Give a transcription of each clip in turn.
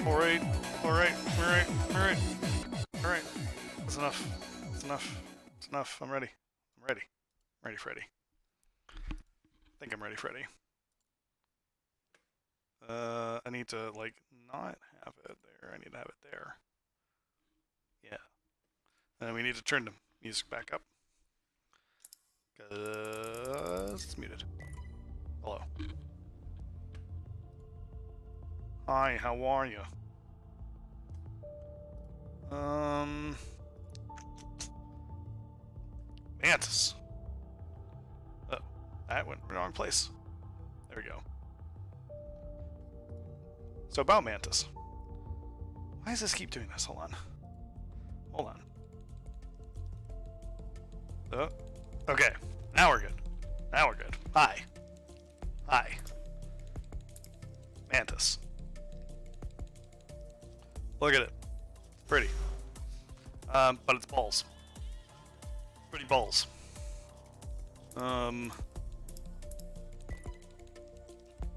Alright, alright, alright, alright, alright. That's enough. That's enough. It's enough. I'm ready. I'm ready. I'm ready, Freddy. I think I'm ready, Freddy. I need to, like, not have it there. I need to have it there. Yeah. And we need to turn the music back up. Because it's muted. Hello. Hi, how are you? Mantis. Oh, that went in the wrong place. There we go. So about Mantis. Why does this keep doing this? Hold on. Hold on. Oh, okay. Now we're good. Now we're good. Hi. Hi. Mantis. Look at it. It's pretty. But it's balls. Pretty balls. We're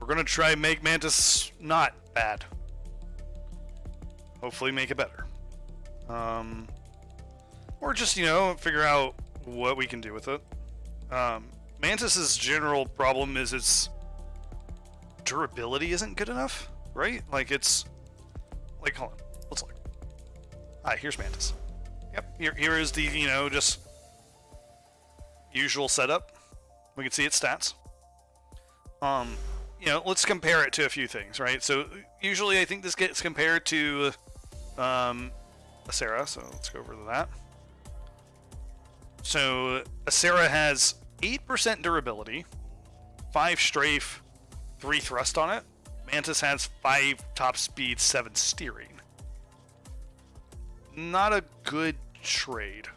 gonna try and make Mantis not bad. Hopefully make it better. Or just, you know, figure out what we can do with it. Mantis's general problem is its durability isn't good enough, right? Like it's, like, hold on, let's look. Hi, here's Mantis. Yep, here is the, you know, just usual setup. We can see its stats. You know, let's compare it to a few things, right? So usually I think this gets compared to Acera, so let's go over to that. So Acera has 8% durability, 5 strafe, 3 thrust on it. Mantis has 5 top speed, 7 steering. Not a good trade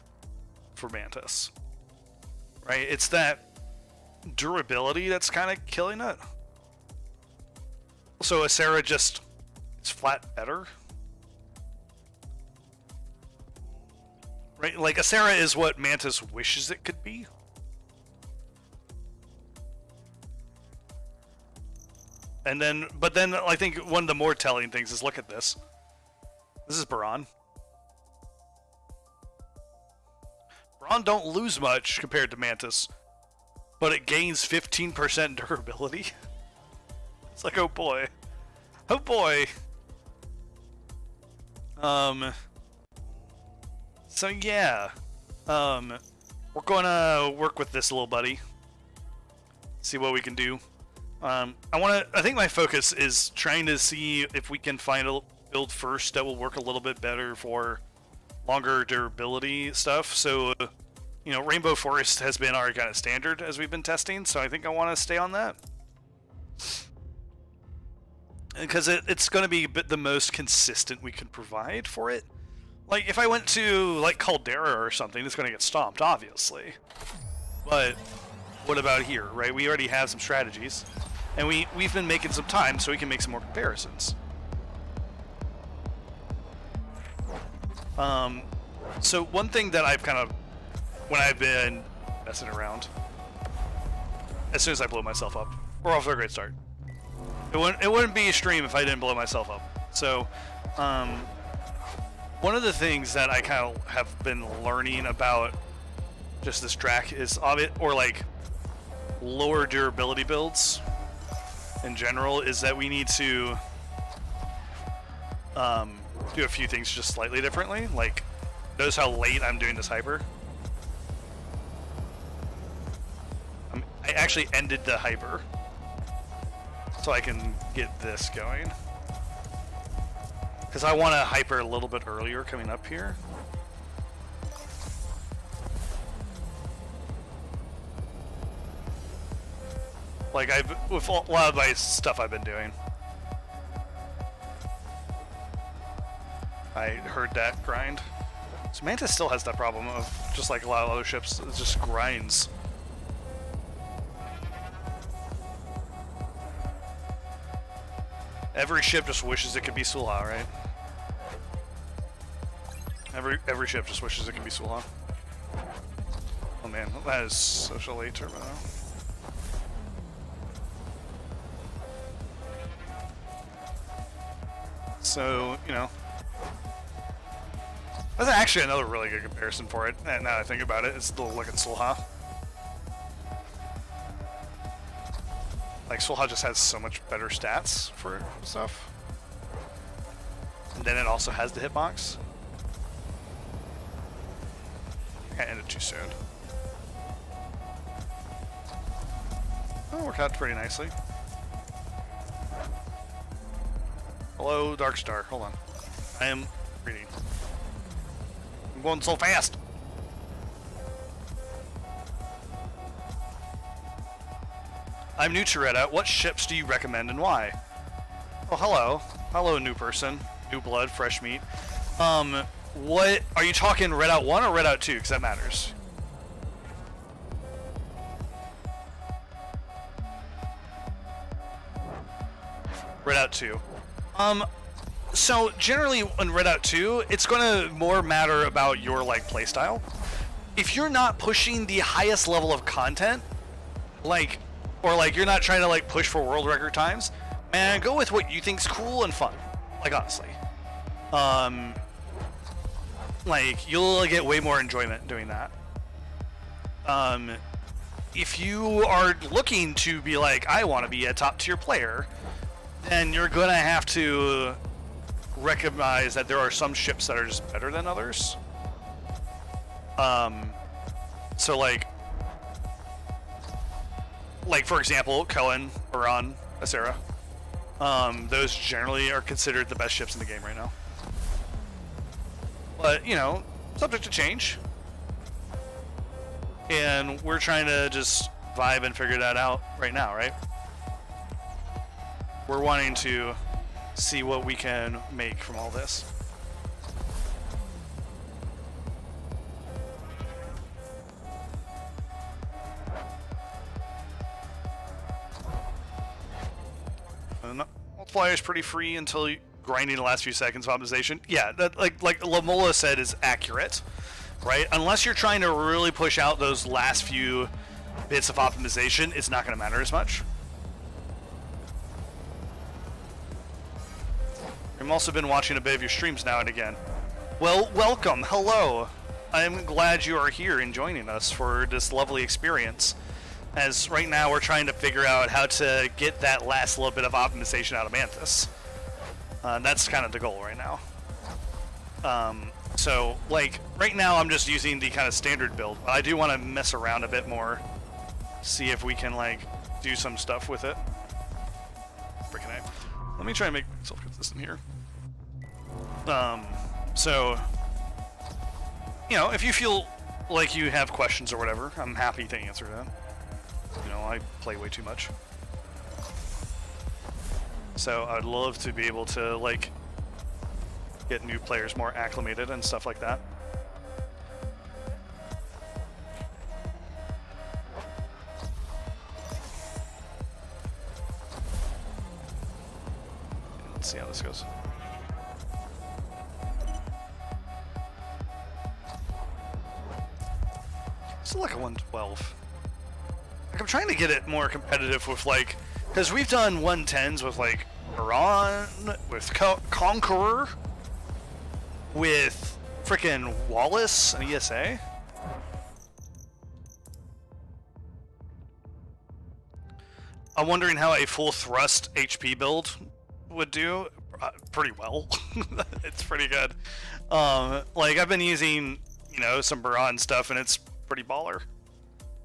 for Mantis, right? It's that durability that's kind of killing it. So Acera just, it's flat better. Right, like Acera is what Mantis wishes it could be. And then, but then I think one of the more telling things is look at this. This is Baron. Baron don't lose much compared to Mantis, but it gains 15% durability. It's like, oh boy. Oh boy. So yeah. We're gonna work with this little buddy. See what we can do. I think my focus is trying to see if we can find a build first that will work a little bit better for longer durability stuff. So, you know, Rainbow Forest has been our kind of standard as we've been testing, so I think I want to stay on that. Because it's going to be the most consistent we can provide for it. Like, if I went to, like, Caldera or something, it's going to get stomped, obviously. But what about here, right? We already have some strategies. And we've been making some time so we can make some more comparisons. So one thing that I've kind of, when I've been messing around, as soon as I blow myself up, we're off to a great start. It wouldn't be a stream if I didn't blow myself up. So, one of the things that I kind of have been learning about just this track is or like lower durability builds in general, is that we need to do a few things just slightly differently. Like, notice how late I'm doing this hyper. I actually ended the hyper so I can get this going, because I want to hyper a little bit earlier coming up here. Like, with a lot of my stuff I've been doing. I heard that grind. So Mantis still has that problem of, just like a lot of other ships, it just grinds. Every ship just wishes it could be Sulha, right? Every ship just wishes it could be Sulha. Oh man, that is such a late turbo. So, you know, that's actually another really good comparison for it. And now that I think about it, it's the look at Sulha. Like, Sulha just has so much better stats for stuff. And then it also has the hitbox. I ended too soon. Oh, worked out pretty nicely. Hello, Darkstar. Hold on. I am reading. I'm going so fast. I'm new to Redout. What ships do you recommend and why? Oh, hello. Hello, new person. New blood, fresh meat. What are you talking, Redout 1 or Redout 2? Because that matters. Redout 2. So generally in Redout 2, it's going to more matter about your like playstyle. If you're not pushing the highest level of content, like, or like you're not trying to like push for world record times, man, go with what you think's cool and fun. Like honestly, like you'll get way more enjoyment doing that. If you are looking to be like, I want to be a top tier player, then you're gonna have to recognize that there are some ships that are just better than others. So like for example, Cohen, Baran, Acera. Those generally are considered the best ships in the game right now. But, you know, subject to change. And we're trying to just vibe and figure that out right now, right? We're wanting to see what we can make from all this. Multiplier is pretty free until you grinding the last few seconds of optimization. Yeah, that like Lamola said is accurate, right? Unless you're trying to really push out those last few bits of optimization, it's not going to matter as much. I've also been watching a bit of your streams now and again. Well, welcome, hello. I'm glad you are here and joining us for this lovely experience. As right now we're trying to figure out how to get that last little bit of optimization out of Mantis. That's kind of the goal right now. So, like, right now I'm just using the kind of standard build. But I do want to mess around a bit more. See if we can, like, do some stuff with it. Freaking A. Let me try and make myself consistent here. So, you know, if you feel like you have questions or whatever, I'm happy to answer that. You know, I play way too much. So I'd love to be able to, like, get new players more acclimated and stuff like that. Let's see how this goes. Still like a 112. Like, I'm trying to get it more competitive with, like, because we've done 110s with, like, Iran, with Conqueror, with frickin' Wallace and ESA. I'm wondering how a full thrust HP build would do. Pretty well. It's pretty good. Like, I've been using, you know, some Baran stuff, and it's pretty baller.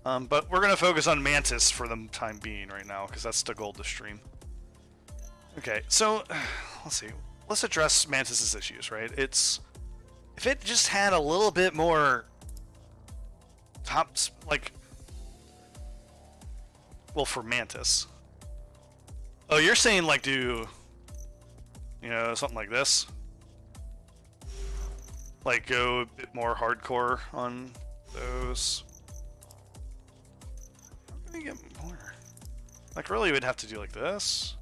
But we're going to focus on Mantis for the time being right now, because that's the goal of the stream. Okay, so, let's see. Let's address Mantis's issues, right? It's... If it just had a little bit more... tops, like... Well, for Mantis. Oh, you're saying, like, do... You know, something like this? Like, go a bit more hardcore on those... Get more. Like, really, we'd have to do like this.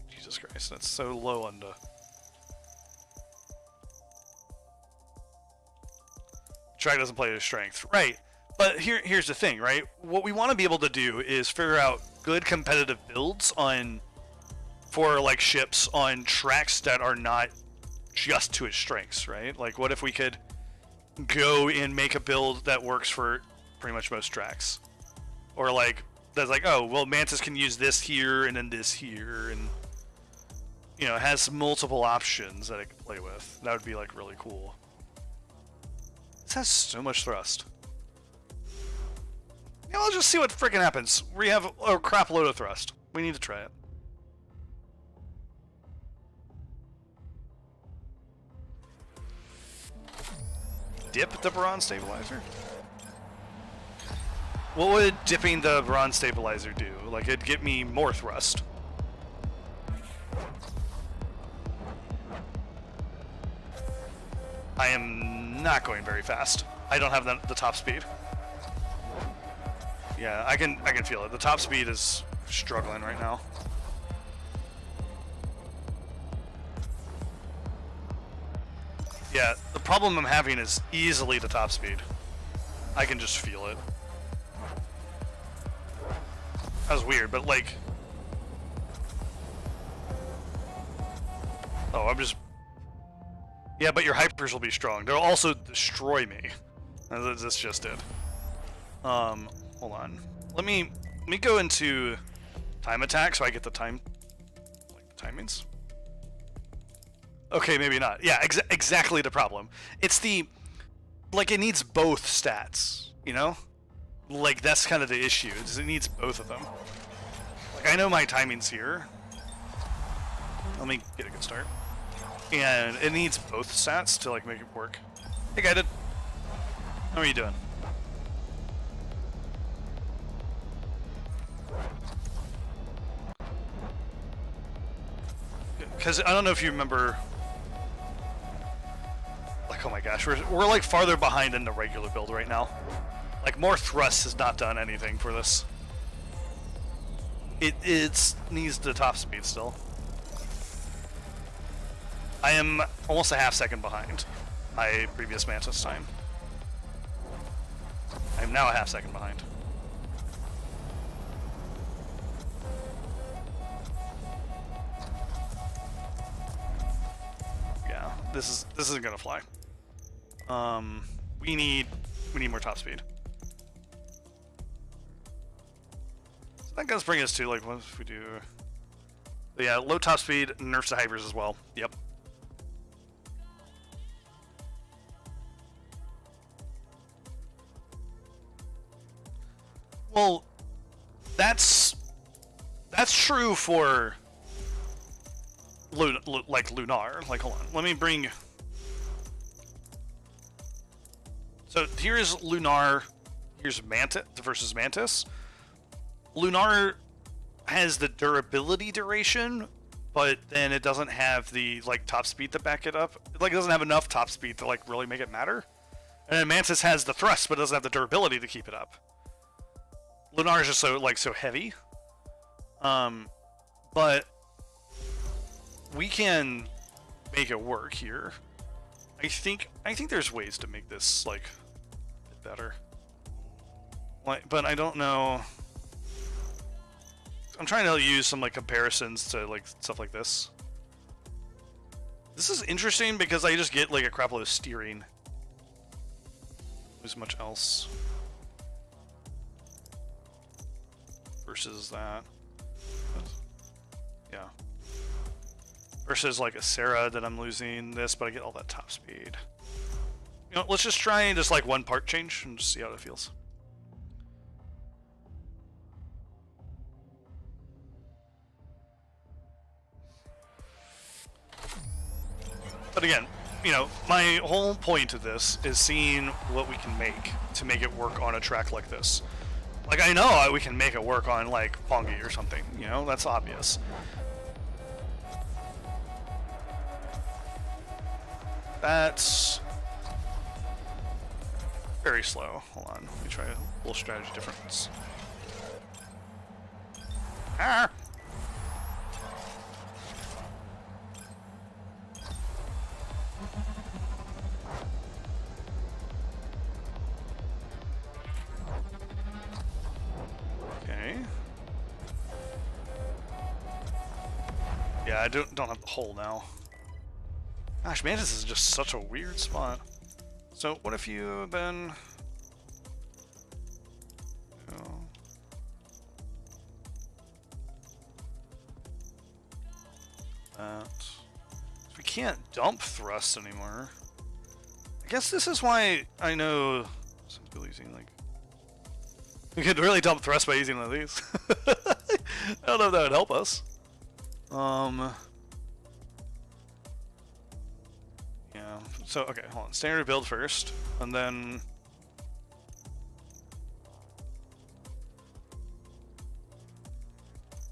Jesus Christ, that's so low on the... Track doesn't play to strength, right? But here's the thing, right? What we want to be able to do is figure out good competitive builds on for like ships on tracks that are not just to its strengths, right? Like, what if we could go and make a build that works for pretty much most tracks, or like that's like, oh well, Mantis can use this here and then this here, and you know, it has multiple options that it can play with. That would be like really cool. This has so much thrust. Yeah, let's just see what freaking happens. We have a crap load of thrust. We need to try it. Dip the Baron stabilizer? What would dipping the Baron stabilizer do? Like, it'd get me more thrust. I am not going very fast. I don't have the top speed. Yeah, I can feel it. The top speed is struggling right now. Yeah, the problem I'm having is easily the top speed. I can just feel it. That was weird, but like... Oh, I'm just... Yeah, but your hypers will be strong. They'll also destroy me. As this just did. Hold on. Let me go into time attack so I get the time... like the timings. Okay, maybe not. Yeah, exactly the problem. It's the... like, it needs both stats, you know? Like, that's kind of the issue, is it needs both of them. Like, I know my timing's here. Let me get a good start. And it needs both stats to, like, make it work. Hey, Guided. How are you doing? Because I don't know if you remember... Like, oh my gosh, we're like farther behind in the regular build right now. Like, more thrust has not done anything for this. It needs the top speed still. I am almost a half second behind my previous Mantis time. I am now a half second behind. Yeah, this isn't gonna fly. We need more top speed. So that does bring us to, like, what if we do... But yeah, low top speed, nerfs to hypers as well. Yep. Well, that's true for like Lunar. Like, hold on, let me bring... So here's Lunar, here's Mantis versus Mantis. Lunar has the durability duration, but then it doesn't have the, like, top speed to back it up. Like, it doesn't have enough top speed to, like, really make it matter. And then Mantis has the thrust, but doesn't have the durability to keep it up. Lunar is just so heavy. But we can make it work here. I think there's ways to make this, like, a bit better. Like, but I don't know. I'm trying to use some, like, comparisons to, like, stuff like this. This is interesting because I just get, like, a crap load of steering. There's much else. Versus that. Yeah. Versus, like, a Sarah that I'm losing this, but I get all that top speed. You know, let's just try and just, like, one part change and just see how it feels. But again, you know, my whole point of this is seeing what we can make to make it work on a track like this. Like, I know we can make it work on, like, Pongi or something, you know, that's obvious. That's very slow. Hold on, let me try a little strategy difference. Ah! Yeah, I don't have the hole now. Gosh, Mantis is just such a weird spot. So what if you then... That. So we can't dump thrust anymore. I guess this is why I know some people using like... We could really dump thrust by using one of these. I don't know if that would help us. Yeah, so, okay, hold on. Standard build first, and then...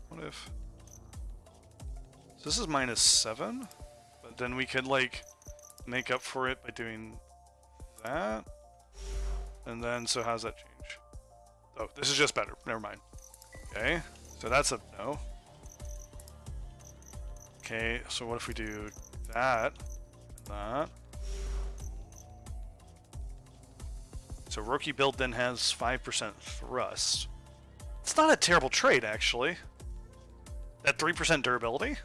What if... So this is -7, but then we could, like, make up for it by doing that. And then, so how does that change? Oh, this is just better. Never mind. Okay, so that's a no. Okay, so what if we do that and that? So Roki build then has 5% thrust. It's not a terrible trade, actually. At 3% durability?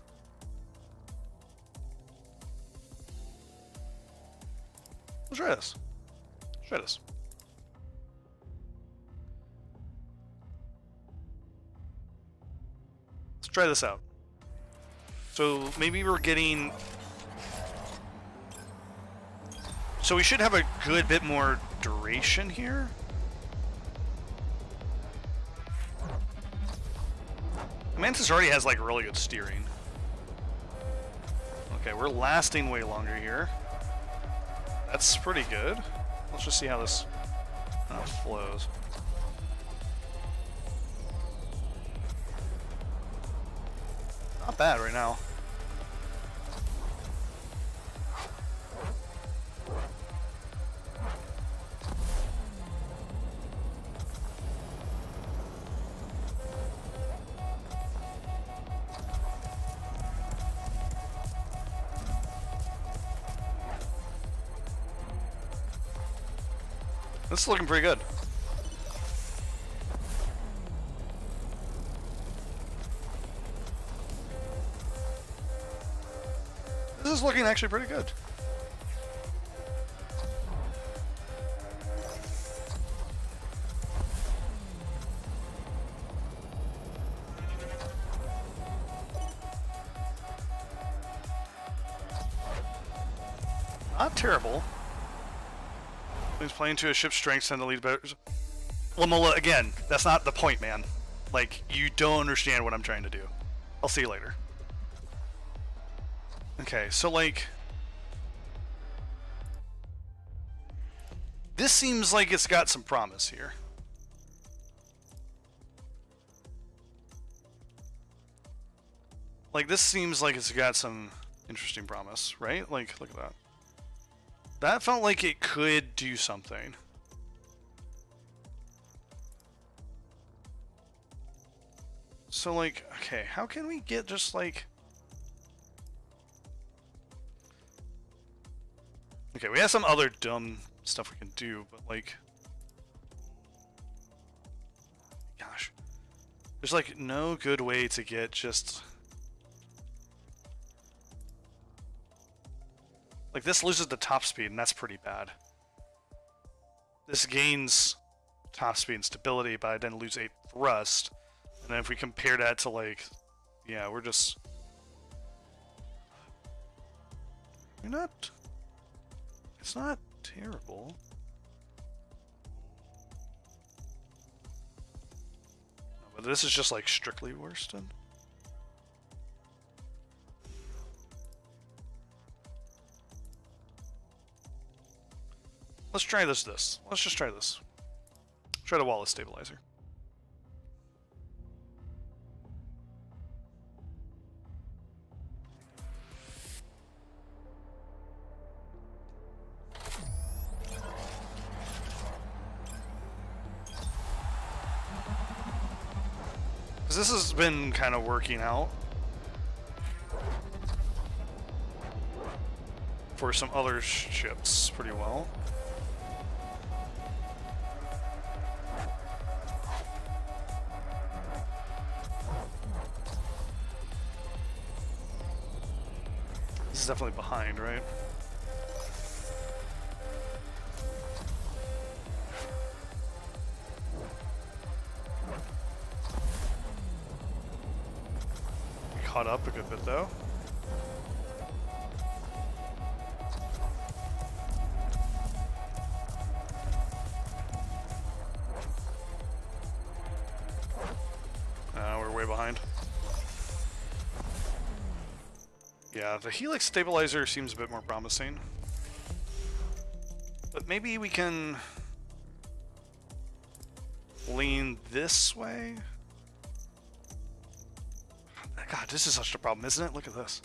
Let's try this. Let's try this. Let's try this out. So maybe we're getting... So we should have a good bit more duration here. Mantis already has like really good steering. Okay, we're lasting way longer here. That's pretty good. Let's just see how this flows. Not bad right now. This is looking pretty good. This is looking actually pretty good. Not terrible. He's playing to his ship's strengths and the lead better. Lamola, again, that's not the point, man. Like, you don't understand what I'm trying to do. I'll see you later. Okay, so like... This seems like it's got some promise here. Like, this seems like it's got some interesting promise, right? Like, look at that. That felt like it could do something. So, like, okay, how can we get just, like... Okay, we have some other dumb stuff we can do, but, like... Gosh. There's, like, no good way to get just... Like, this loses the top speed, and that's pretty bad. This gains top speed and stability, but I then lose 8 thrust. And then if we compare that to, like... Yeah, we're just... You're not... It's not terrible. No, but this is just, like, strictly worsted. Let's try this. Let's just try this. Try the Wallace stabilizer. Because this has been kind of working out for some other ships pretty well. is definitely behind, right? We caught up a good bit though. We're way behind. Yeah, the helix stabilizer seems a bit more promising. But maybe we can lean this way? God, this is such a problem, isn't it? Look at this.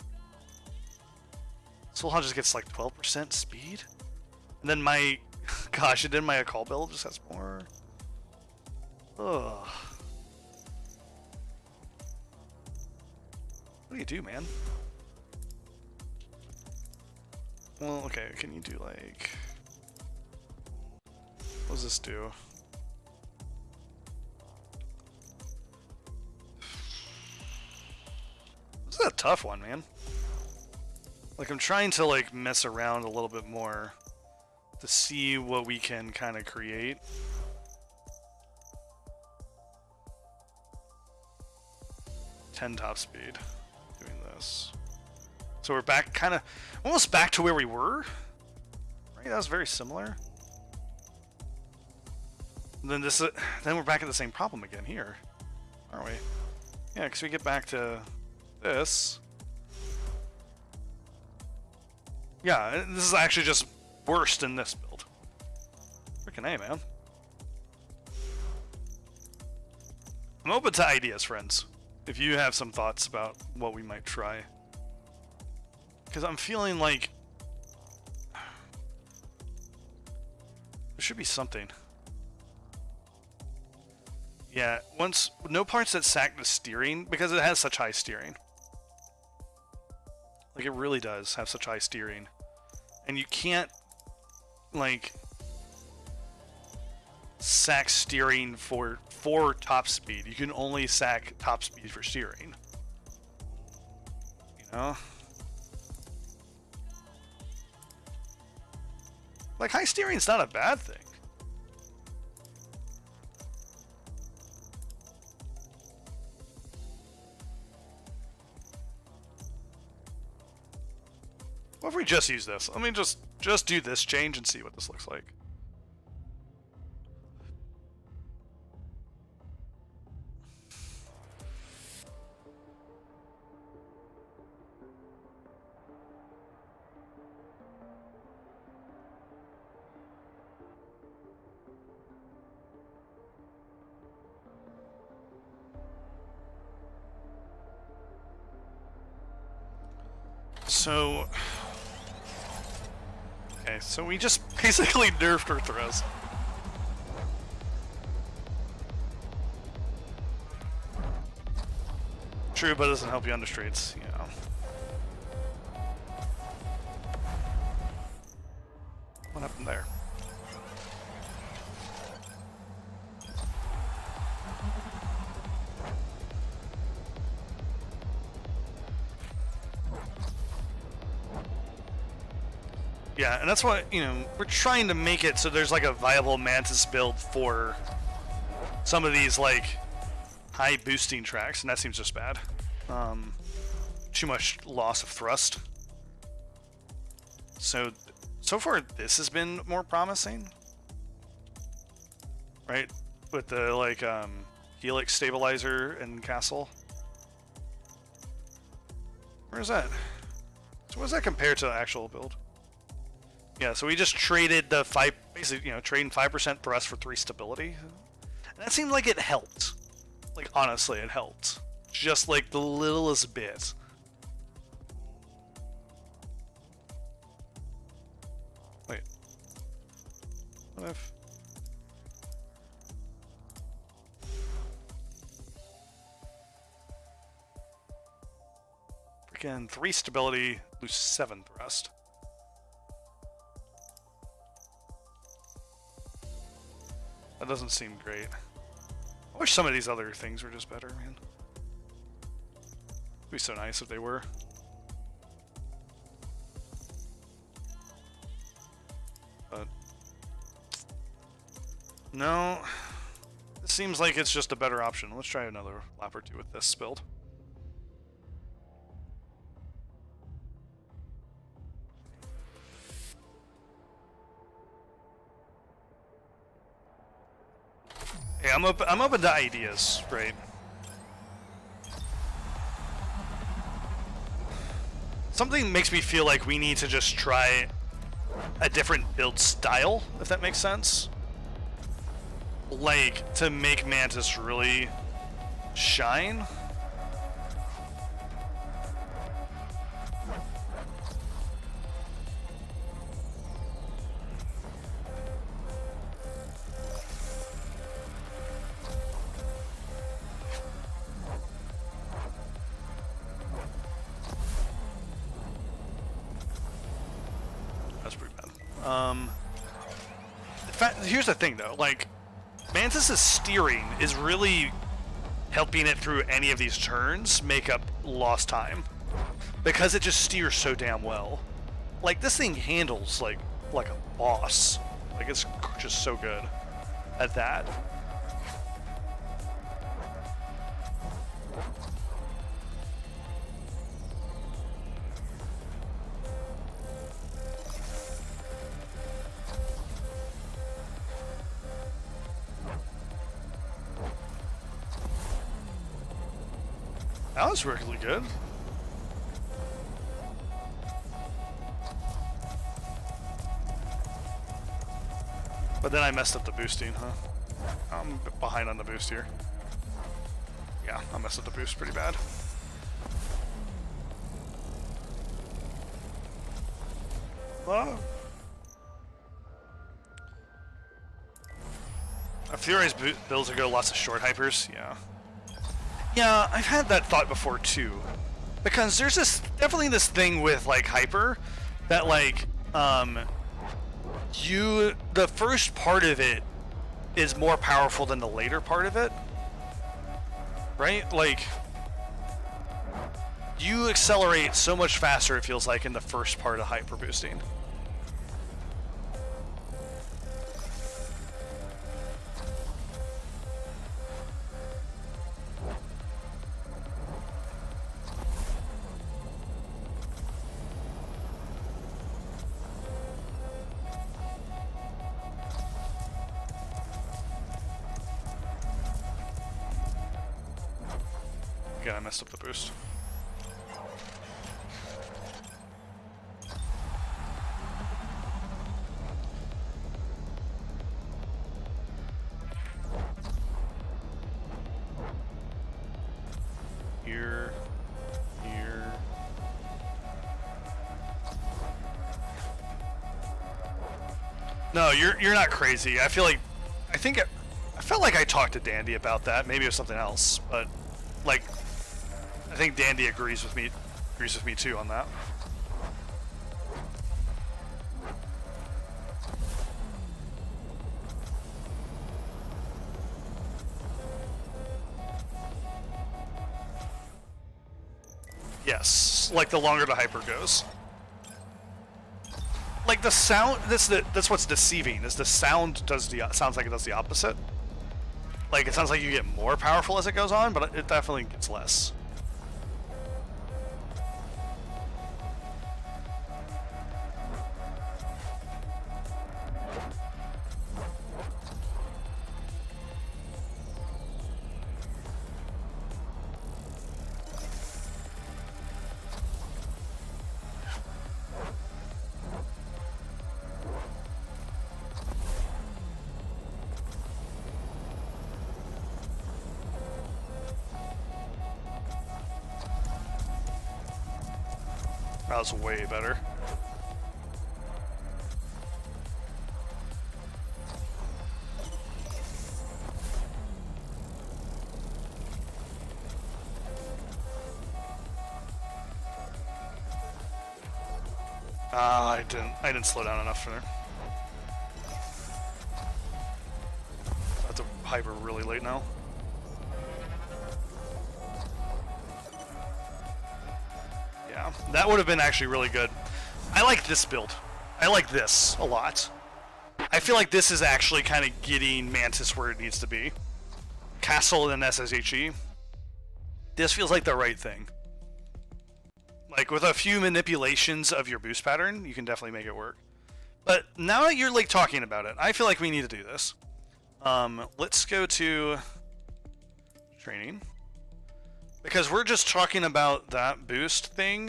Solhan just gets like 12% speed? And then my... Gosh, and then my call build just has more... Ugh. What do you do, man? Well, okay, can you do like... What does this do? This is a tough one, man. Like, I'm trying to like mess around a little bit more to see what we can kind of create. $10 top speed. Doing this. So we're back, kind of, almost back to where we were. Right, that was very similar. And then this, then we're back at the same problem again here, aren't we? Yeah, because we get back to this. Yeah, this is actually just worse than this build. Freaking A, man. I'm open to ideas, friends. If you have some thoughts about what we might try. Because I'm feeling like there should be something. Yeah, no parts that sack the steering, because it has such high steering. Like, it really does have such high steering. And you can't, like, sack steering for top speed. You can only sack top speed for steering. You know? Like, high steering's not a bad thing. What if we just use this? Let me just do this change and see what this looks like. So... Okay, so we just basically nerfed her throws. True, but it doesn't help you on the streets, you know. What happened there? Yeah, and that's why, you know, we're trying to make it so there's like a viable Mantis build for some of these like high boosting tracks, and that seems just bad. Too much loss of thrust. So far this has been more promising, right? With the like helix stabilizer and castle. Where is that? So what does that compare to the actual build? Yeah, so we just traded the basically, you know, trading 5% thrust for 3 stability. And that seemed like it helped. Like, honestly, it helped. Just like the littlest bit. Wait. What if... Freaking 3 stability, lose 7 thrust. That doesn't seem great. I wish some of these other things were just better, man. It'd be so nice if they were. No. It seems like it's just a better option. Let's try another lap or two with this build. Hey, I'm open to ideas, right? Something makes me feel like we need to just try a different build style, if that makes sense. Like, to make Mantis really shine. That's pretty bad. Here's the thing though, like, Mantis' steering is really helping it through any of these turns make up lost time. Because it just steers so damn well. Like, this thing handles like a boss. Like, it's just so good at that. That was really good. But then I messed up the boosting, huh? I'm behind on the boost here. Yeah, I messed up the boost pretty bad. I've theorized builds are go lots of short hypers, yeah. Yeah, I've had that thought before too. Because there's definitely this thing with like hyper that like the first part of it is more powerful than the later part of it. Right? Like, you accelerate so much faster, it feels like, in the first part of hyper boosting. Again, I messed up the boost. Here. No, you're not crazy. I feel like I felt like I talked to Dandy about that. Maybe it was something else, but like I think Dandy agrees with me too on that. Yes, like the longer the hyper goes. Like the sound, that's what's deceiving, is the sound sounds like it does the opposite. Like, it sounds like you get more powerful as it goes on, but it definitely gets less. That was way better. I didn't slow down enough for there. I have to hyper really late now. Yeah, that would have been actually really good. I like this build. I like this a lot. I I feel like this is actually kind of getting Mantis where it needs to be. Castle and SSHE. This feels like the right thing. Like, with a few manipulations of your boost pattern, you can definitely make it work. But now that you're, like, talking about it, I feel like we need to do this. Let's go to training. Because we're just talking about that boost thing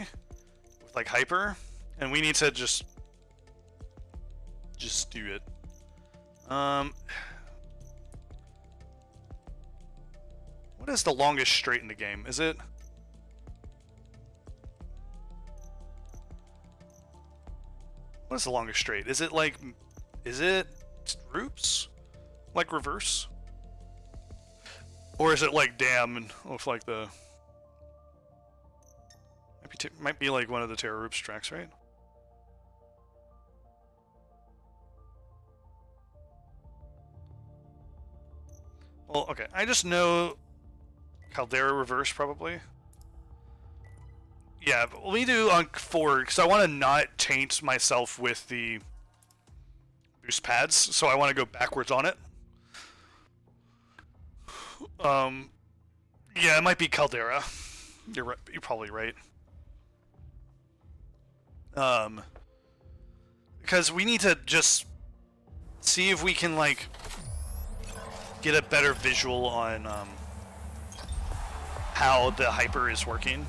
with, like, hyper. And we need to just do it. What is the longest straight in the game? Is it... What is the longest straight? Is it like... Is it... Roops? Like reverse? Or is it like Dam and with like the... Might be like one of the Terra Roops tracks, right? Well, okay. I just know... Caldera reverse, probably. Yeah, but we do on forward, because I want to not taint myself with the boost pads, so I want to go backwards on it. Yeah, it might be Caldera. You're right. You're probably right. Because we need to just see if we can, like, get a better visual on, how the hyper is working.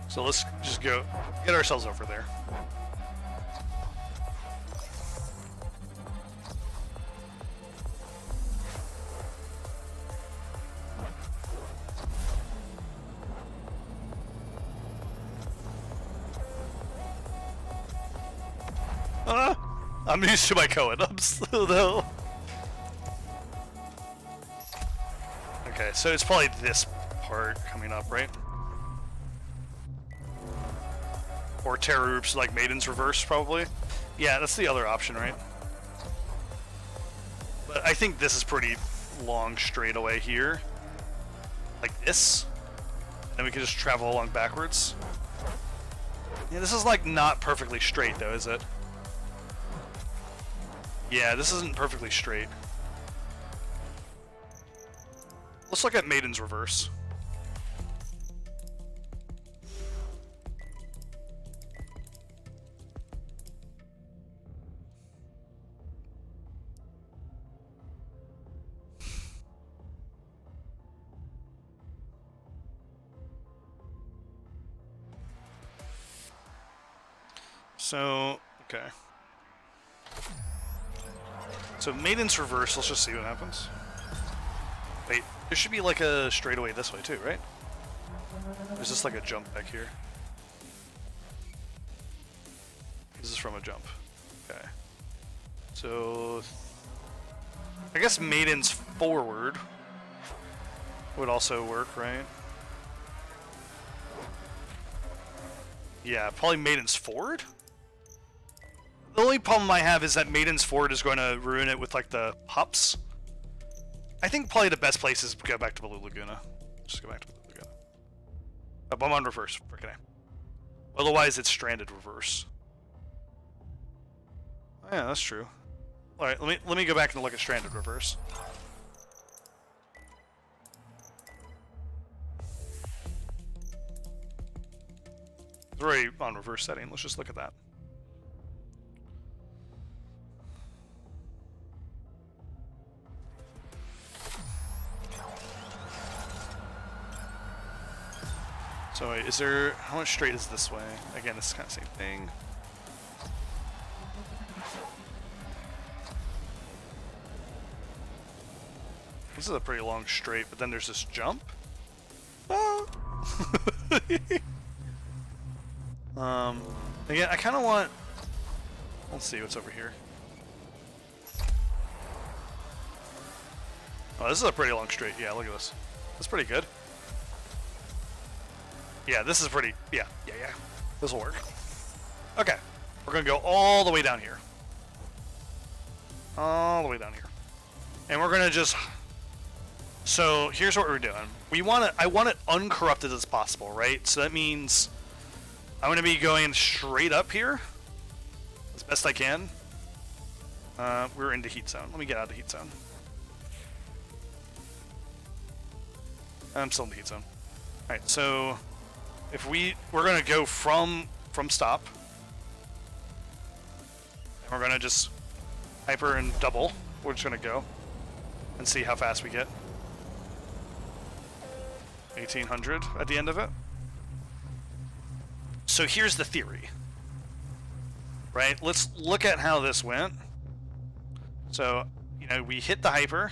So let's just go get ourselves over there. I'm used to my Cohen-ups, though. Okay, so it's probably this part coming up, right? Or Terra Roops like Maiden's Reverse, probably. Yeah, that's the other option, right? But I think this is pretty long straightaway here. Like this. And we can just travel along backwards. Yeah, this is like not perfectly straight though, is it? Yeah, this isn't perfectly straight. Let's look at Maiden's Reverse. So, okay. So Maiden's Reverse, let's just see what happens. Wait, there should be like a straightaway this way too, right? There's just like a jump back here. This is from a jump. Okay. So... I guess Maiden's forward would also work, right? Yeah, probably Maiden's forward? The only problem I have is that Maiden's forward is going to ruin it with, like, the hops. I think probably the best place is to go back to Blue Laguna. Just go back to Blue Laguna. Oh, I'm on reverse. Freaking A. Otherwise, it's stranded reverse. Oh, yeah, that's true. Alright, let me go back and look at stranded reverse. It's already on reverse setting. Let's just look at that. So wait, is there, how much straight is this way? Again, it's kind of the same thing. This is a pretty long straight, but then there's this jump. Oh. Again, I kind of want, let's see what's over here. Oh, this is a pretty long straight. Yeah, look at this. That's pretty good. Yeah, this is pretty, yeah. This will work. Okay, We're gonna go all the way down here. All the way down here. And we're gonna just... So here's what we're doing. I want it uncorrupted as possible, right? So that means I'm gonna be going straight up here as best I can. We're into heat zone. Let me get out of the heat zone. I'm still in the heat zone. Alright, so if we're gonna go from stop. And we're gonna just hyper and double. We're just gonna go and see how fast we get. 1800 at the end of it. So here's the theory. Right? Let's look at how this went. So, you know, we hit the hyper,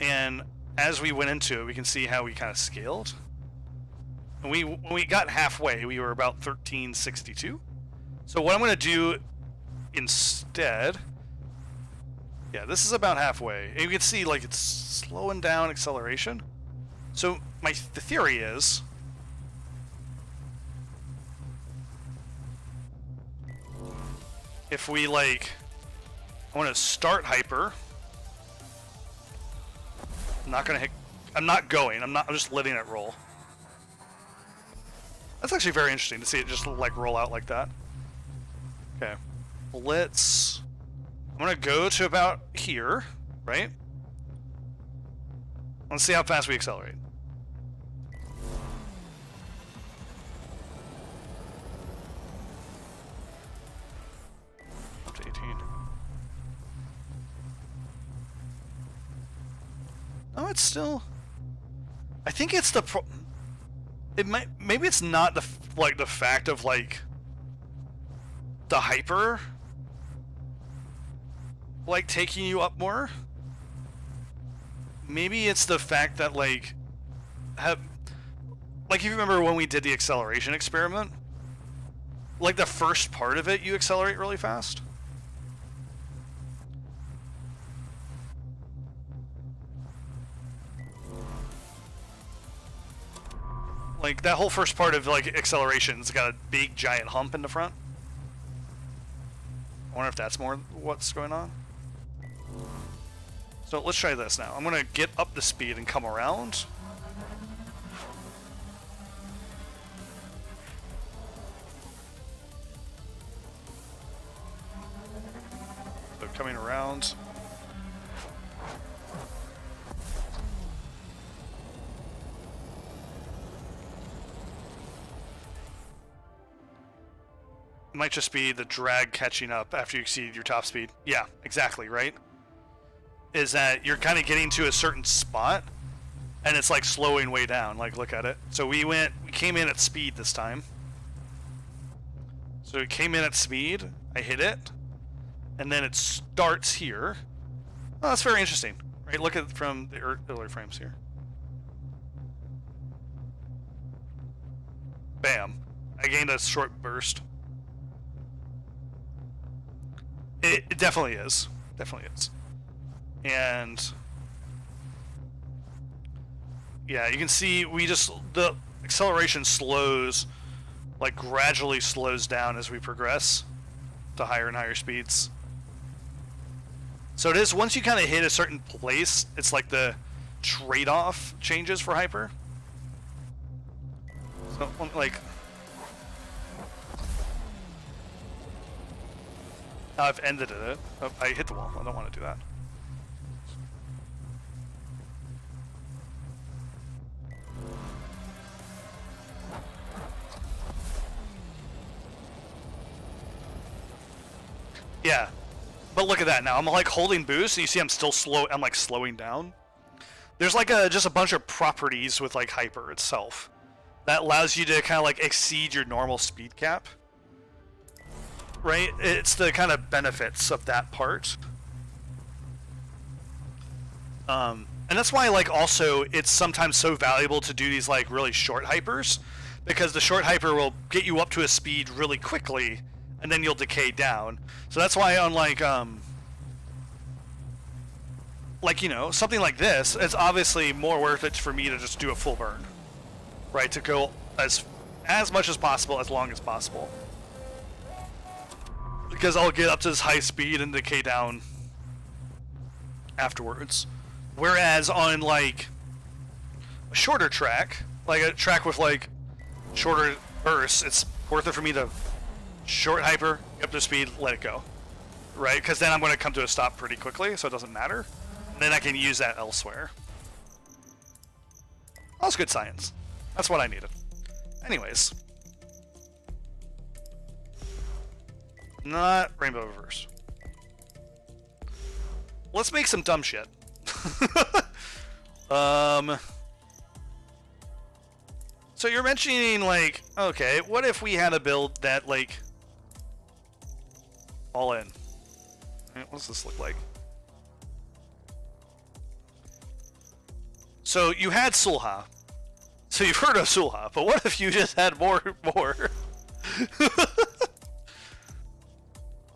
and as we went into it, we can see how we kind of scaled. And when we got halfway, we were about 1362. So what I'm going to do instead, yeah, this is about halfway. And you can see, like, it's slowing down acceleration. So the theory is, if we, like, I want to start hyper. I'm not going to hit, I'm not going, I'm just letting it roll. That's actually very interesting to see it just, like, roll out like that. Okay. I'm going to go to about here, right? Let's see how fast we accelerate. Up to 18. No, it's still... I think it's the... maybe it's not the fact of, like, the hyper, like, taking you up more. Maybe it's the fact that, like, if you remember when we did the acceleration experiment, like, the first part of it, you accelerate really fast. Like, that whole first part of, like, acceleration's got a big, giant hump in the front. I wonder if that's more what's going on. So let's try this now. I'm going to get up the speed and come around. So coming around. It might just be the drag catching up after you exceed your top speed. Yeah, exactly, right? Is that you're kind of getting to a certain spot, and it's like slowing way down. Like, look at it. So we came in at speed this time. So we came in at speed, I hit it, and then it starts here. Oh, that's very interesting, right? Look at from the earlier frames here. Bam. I gained a short burst. It definitely is. Definitely is. And yeah, you can see the acceleration slows, like, gradually slows down as we progress to higher and higher speeds. So it is, once you kind of hit a certain place, it's like the trade-off changes for hyper. So, like, now I've ended it. Oh, I hit the wall. I don't want to do that. Yeah, but look at that now. I'm, like, holding boost, and you see I'm still slow. I'm, like, slowing down. There's, like, just a bunch of properties with, like, hyper itself that allows you to kind of, like, exceed your normal speed cap. Right? It's the kind of benefits of that part. And that's why, like, also it's sometimes so valuable to do these, like, really short hypers, because the short hyper will get you up to a speed really quickly, and then you'll decay down. So that's why on, like, you know, something like this, it's obviously more worth it for me to just do a full burn, right? To go as much as possible, as long as possible. because I'll get up to this high speed and decay down afterwards. Whereas on like a shorter track, like a track with like shorter bursts, it's worth it for me to short hyper, get up to speed, let it go. Right? Because then I'm going to come to a stop pretty quickly, so it doesn't matter. And then I can use that elsewhere. That's good science. That's what I needed. Anyways. Not Rainbow Reverse. Let's make some dumb shit. So you're mentioning, like, okay, what if we had a build that, like, all in? What does this look like? So you had Sulha. So you've heard of Sulha, but what if you just had more?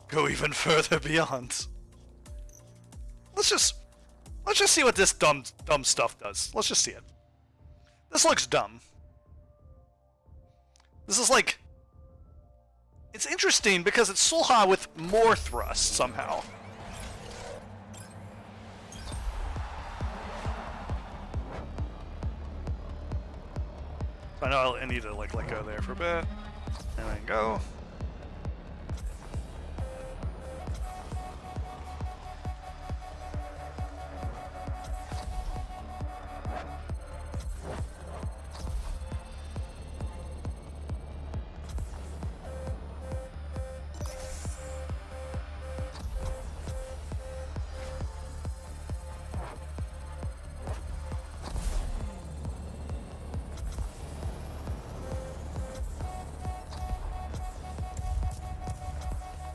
Go even further beyond. Let's just see what this dumb stuff does. Let's just see it. This looks dumb. This is like, it's interesting because it's Sulha with more thrust somehow. So I know I need to like let go there for a bit, and then go.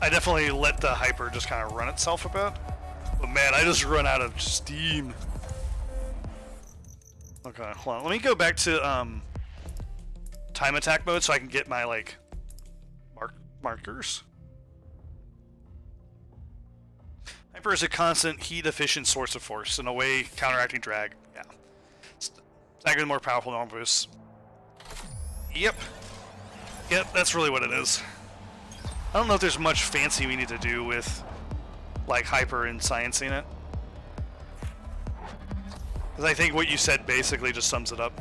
I definitely let the hyper just kind of run itself a bit. But man, I just run out of steam. Okay, hold on. Let me go back to time attack mode so I can get my like markers. Hyper is a constant heat efficient source of force, in a way counteracting drag. Yeah. Stagger more powerful normal boosts. Yep. Yep, that's really what it is. I don't know if there's much fancy we need to do with, like, hyper and sciencing it. Because I think what you said basically just sums it up.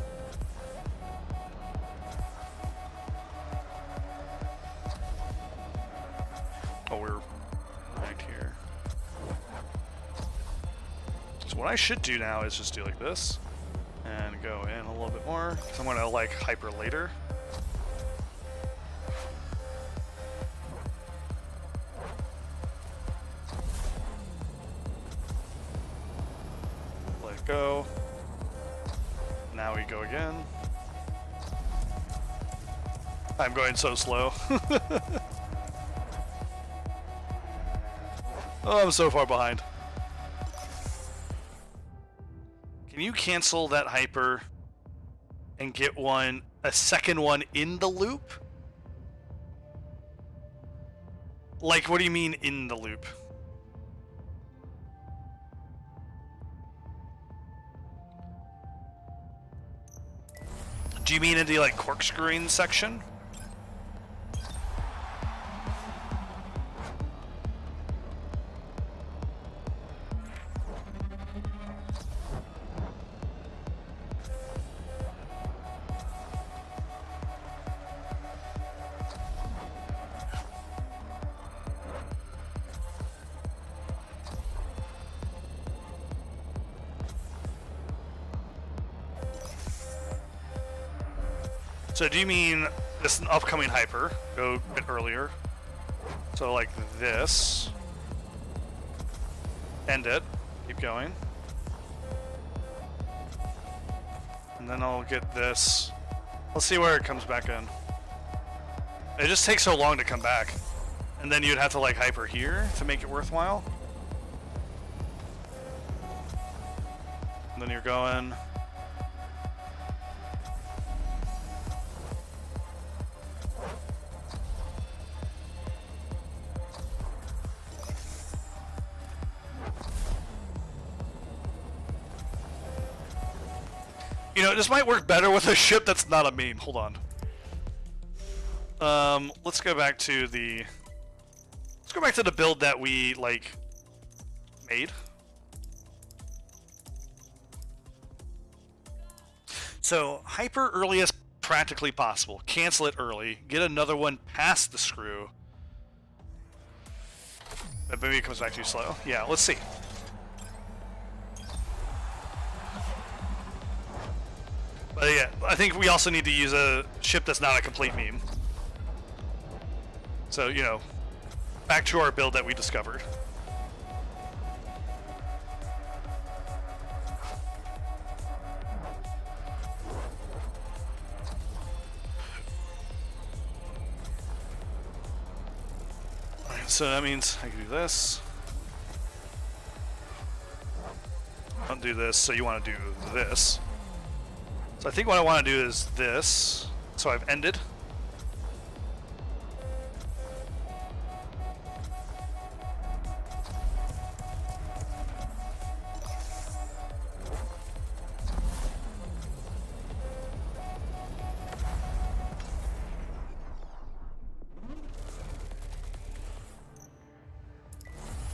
Oh, we're right here. So what I should do now is just do like this. And go in a little bit more. So I'm going to, like, hyper later. Go. Now we go again. I'm going so slow. Oh, I'm so far behind. Can you cancel that hyper and get a second one in the loop? Like, what do you mean in the loop? Do you mean in the, like, corkscrewing section? So do you mean this upcoming hyper? Go a bit earlier. So like this. End it. Keep going. And then I'll get this. Let's see where it comes back in. It just takes so long to come back. And then you'd have to like hyper here to make it worthwhile. And then you're going. You know, this might work better with a ship that's not a meme. Hold on. Let's go back to the... Let's go back to the build that we, like, made. So, hyper early as practically possible. Cancel it early. Get another one past the screw. But maybe it comes back too slow. Yeah, let's see. But yeah, I think we also need to use a ship that's not a complete meme. So, you know, back to our build that we discovered. Alright, so that means I can do this. Don't do this, so you want to do this. So I think what I want to do is this. So I've ended.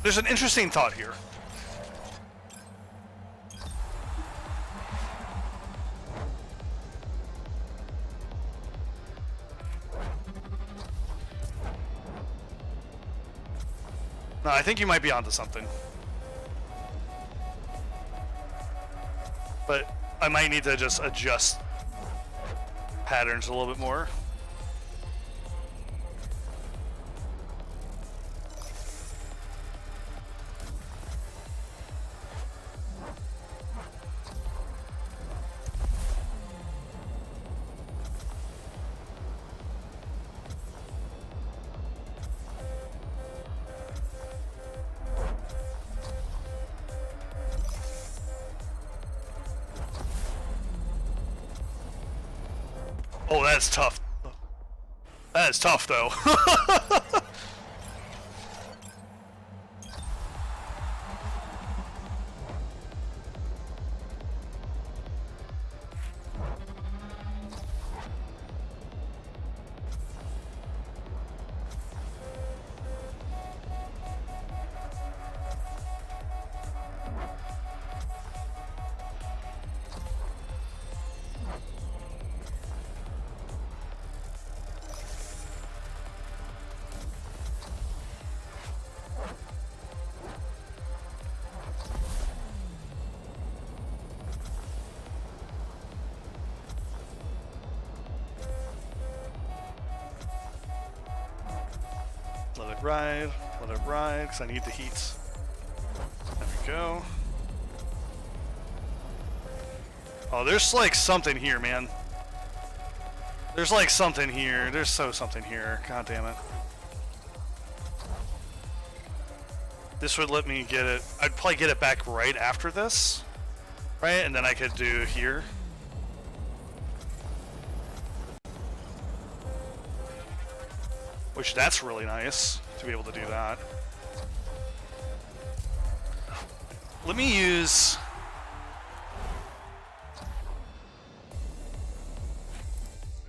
There's an interesting thought here. No, I think you might be onto something. But I might need to just adjust patterns a little bit more. Oh, that's tough. That is tough, though. Let it ride, because I need the heat. There we go. Oh, there's like something here, man. There's like something here. There's something here. God damn it. This would let me get it. I'd probably get it back right after this. Right? And then I could do here. Which that's really nice to be able to do that. Let me use...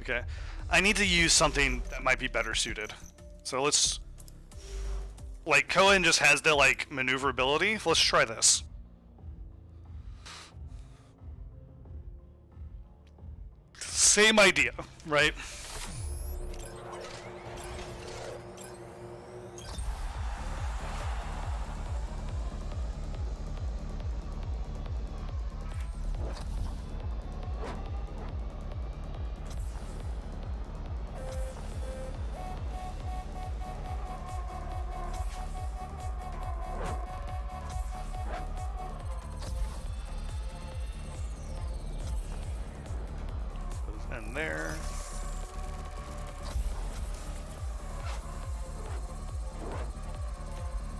Okay. I need to use something that might be better suited. So let's... Like, Cohen just has the, like, maneuverability. Let's try this. Same idea, right? And there.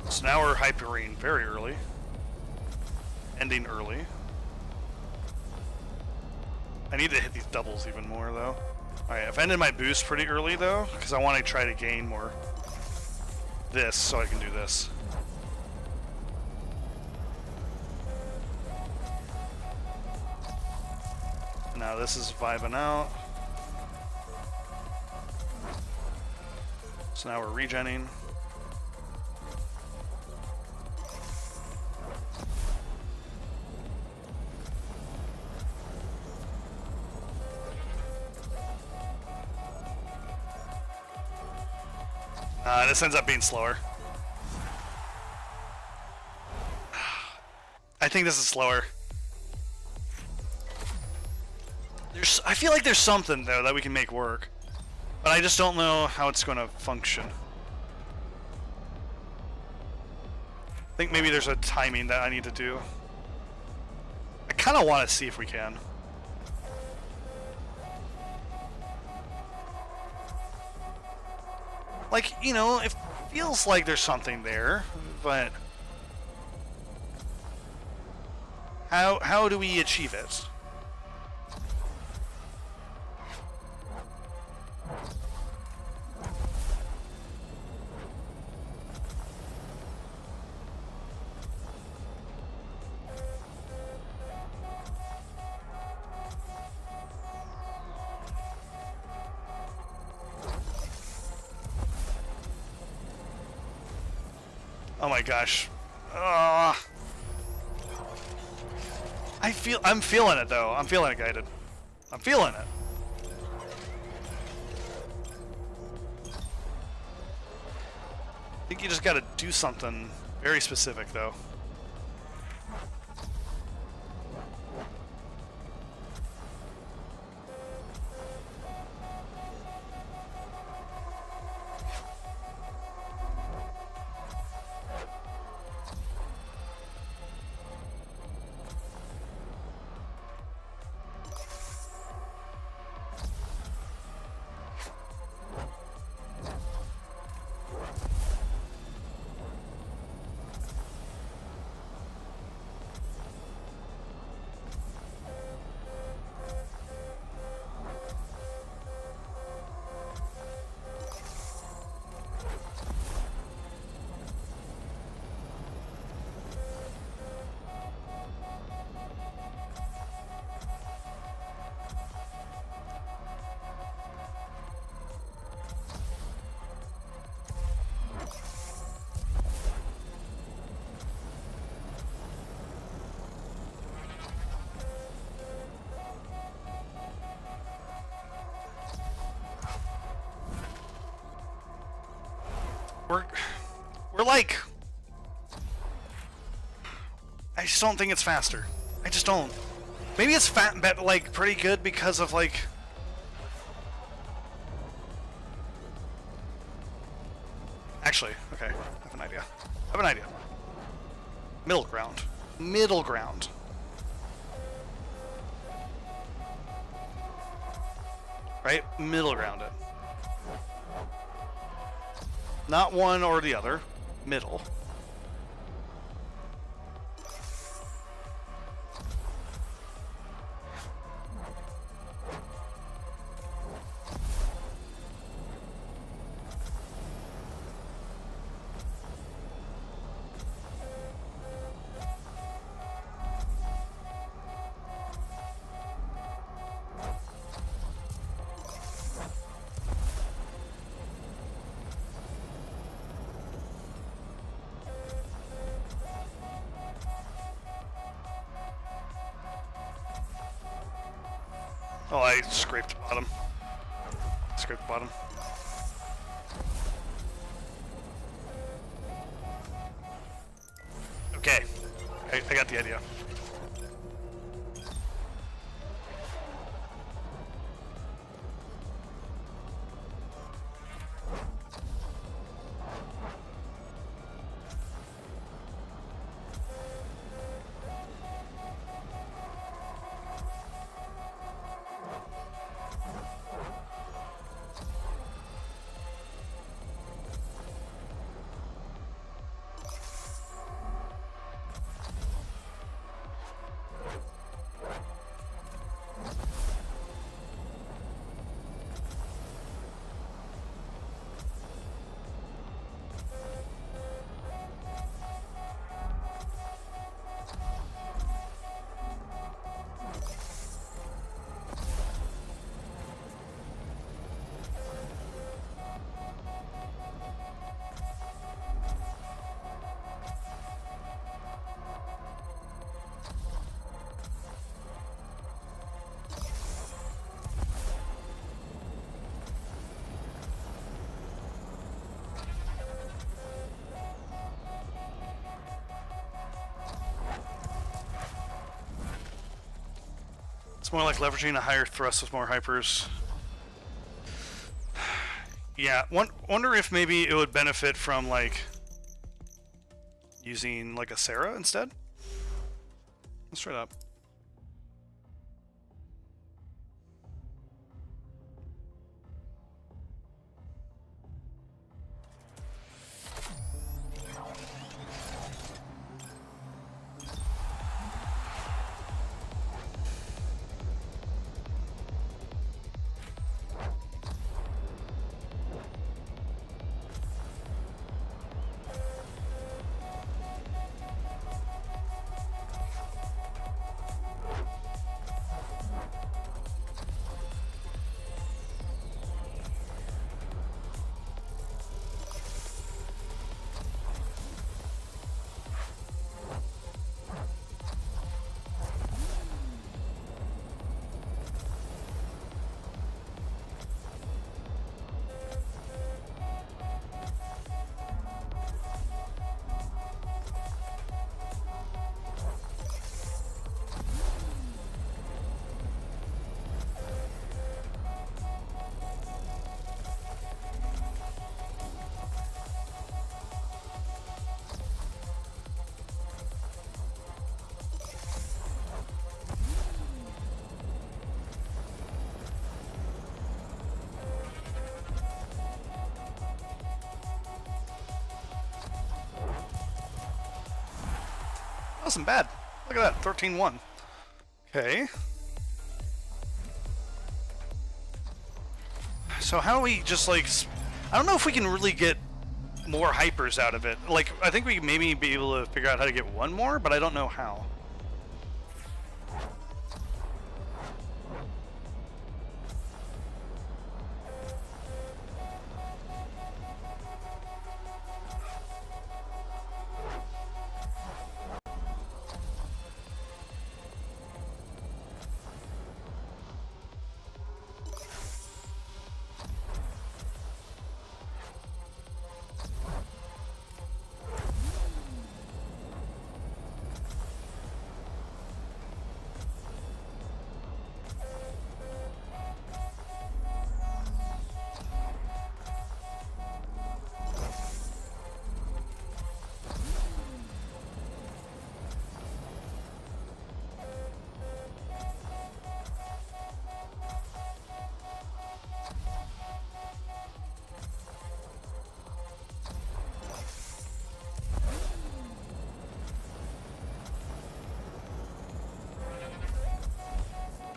So now we're hypering very early. Ending early. I need to hit these doubles even more though. Alright, I've ended my boost pretty early though, because I want to try to gain more this so I can do this. Now this is vibing out. So now we're regenning. This ends up being slower. I think this is slower. I feel like there's something, though, that we can make work. But I just don't know how it's going to function. I think maybe there's a timing that I need to do. I kind of want to see if we can. Like, you know, it feels like there's something there, but... How do we achieve it? Oh my gosh. I'm feeling it though. I'm feeling it, guided. I'm feeling it. I think you just gotta do something very specific though. We're like... I just don't think it's faster. I just don't. Maybe it's but like pretty good because of like... Actually, okay, I have an idea. I have an idea. Middle ground. Middle ground. Right? Middle ground it. Not one or the other. Middle. Oh, I scraped the bottom. Scraped the bottom. Okay. I got the idea. It's more like leveraging a higher thrust with more hypers. Yeah, wonder if maybe it would benefit from like using like a Sarah instead. Let's try that. Wasn't bad. Look at that, 13-1. Okay. So how do we just like... I don't know if we can really get more hypers out of it. Like, I think we maybe be able to figure out how to get one more, but I don't know how.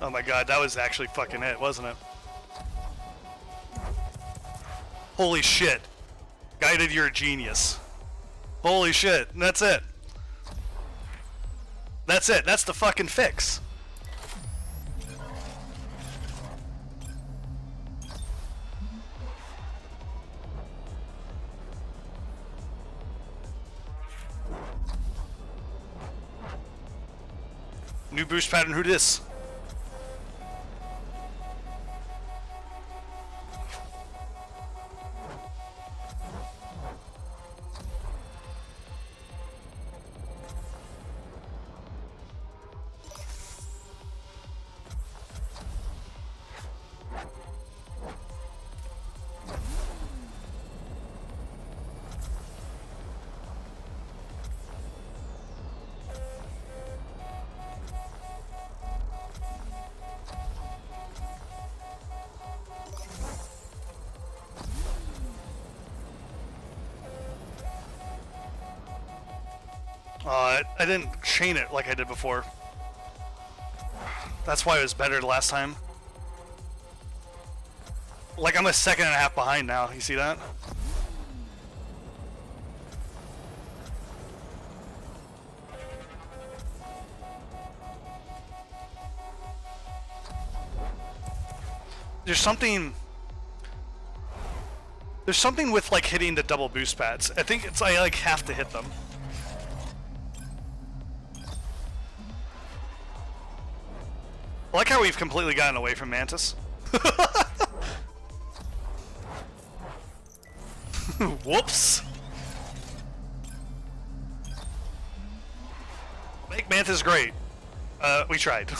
Oh my god, that was actually fucking it, wasn't it? Holy shit. Guided, you're a genius. Holy shit, that's it. That's it, that's the fucking fix. New boost pattern, who dis? I didn't chain it like I did before. That's why it was better the last time. Like, I'm a second and a half behind now. You see that? There's something with like hitting the double boost pads. I think it's I like have to hit them. I like how we've completely gotten away from Mantis. Whoops. Make Mantis great. We tried.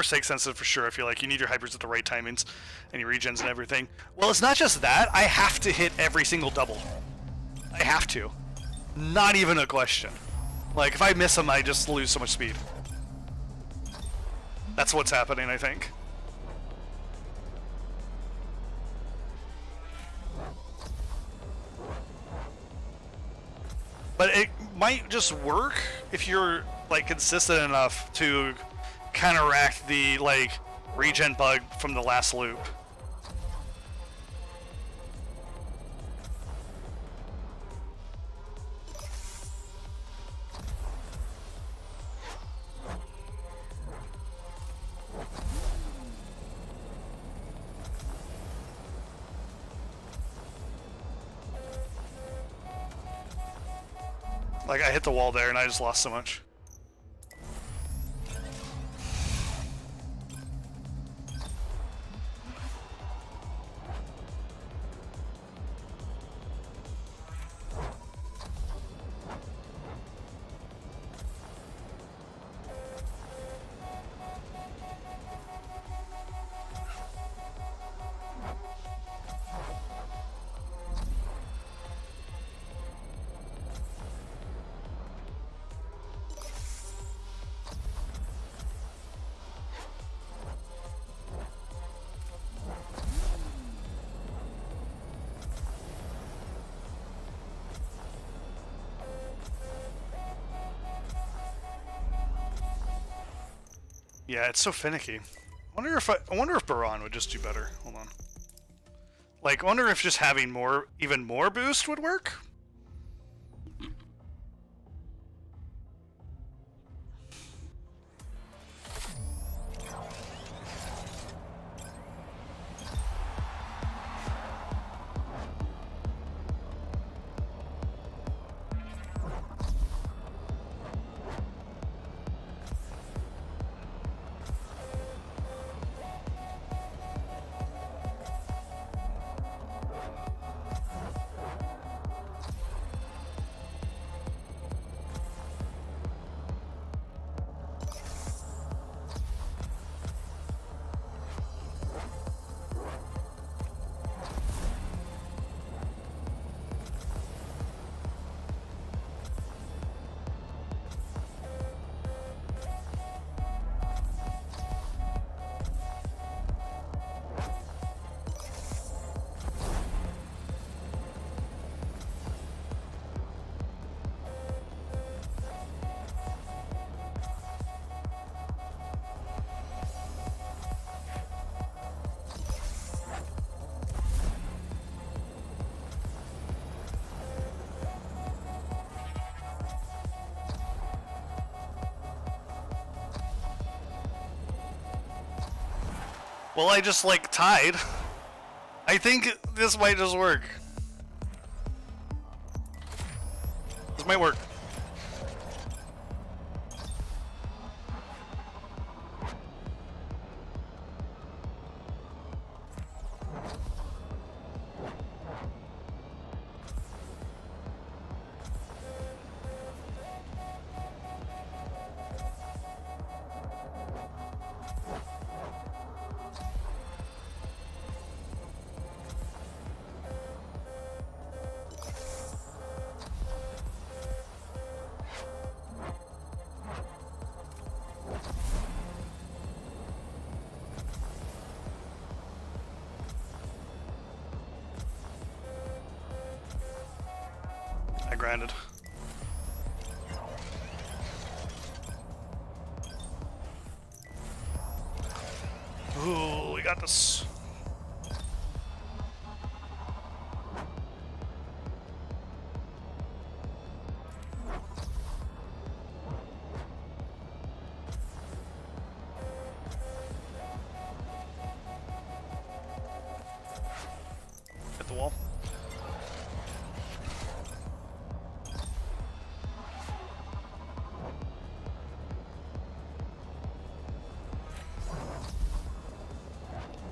more sake sensitive for sure. I feel like you need your hypers at the right timings and your regens and everything. Well, it's not just that. I have to hit every single double. I have to. Not even a question. Like, if I miss them, I just lose so much speed. That's what's happening, I think. But it might just work if you're, like, consistent enough to counteract the, like, regen bug from the last loop. Like, I hit the wall there and I just lost so much. Yeah, it's so finicky. I wonder if Baron would just do better. Hold on. Like, I wonder if just having even more boost would work? Well, I just, like, tied. I think this might just work. This might work. I grinded. Ooh, we got this. Hit the wall.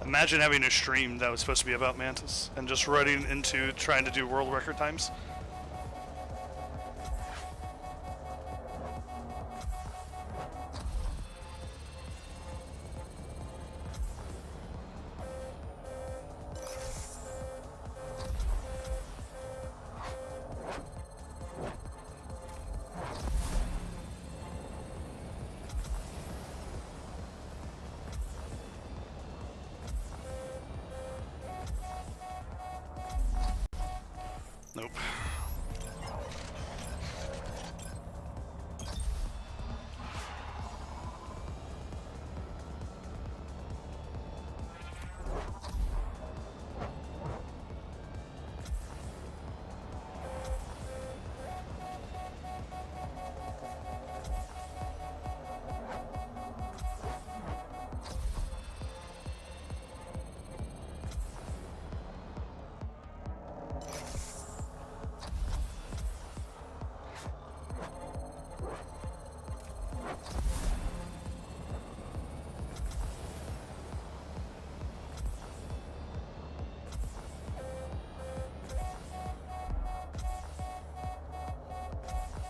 Imagine having a stream that was supposed to be about Mantis and just running into trying to do world record times. Nope.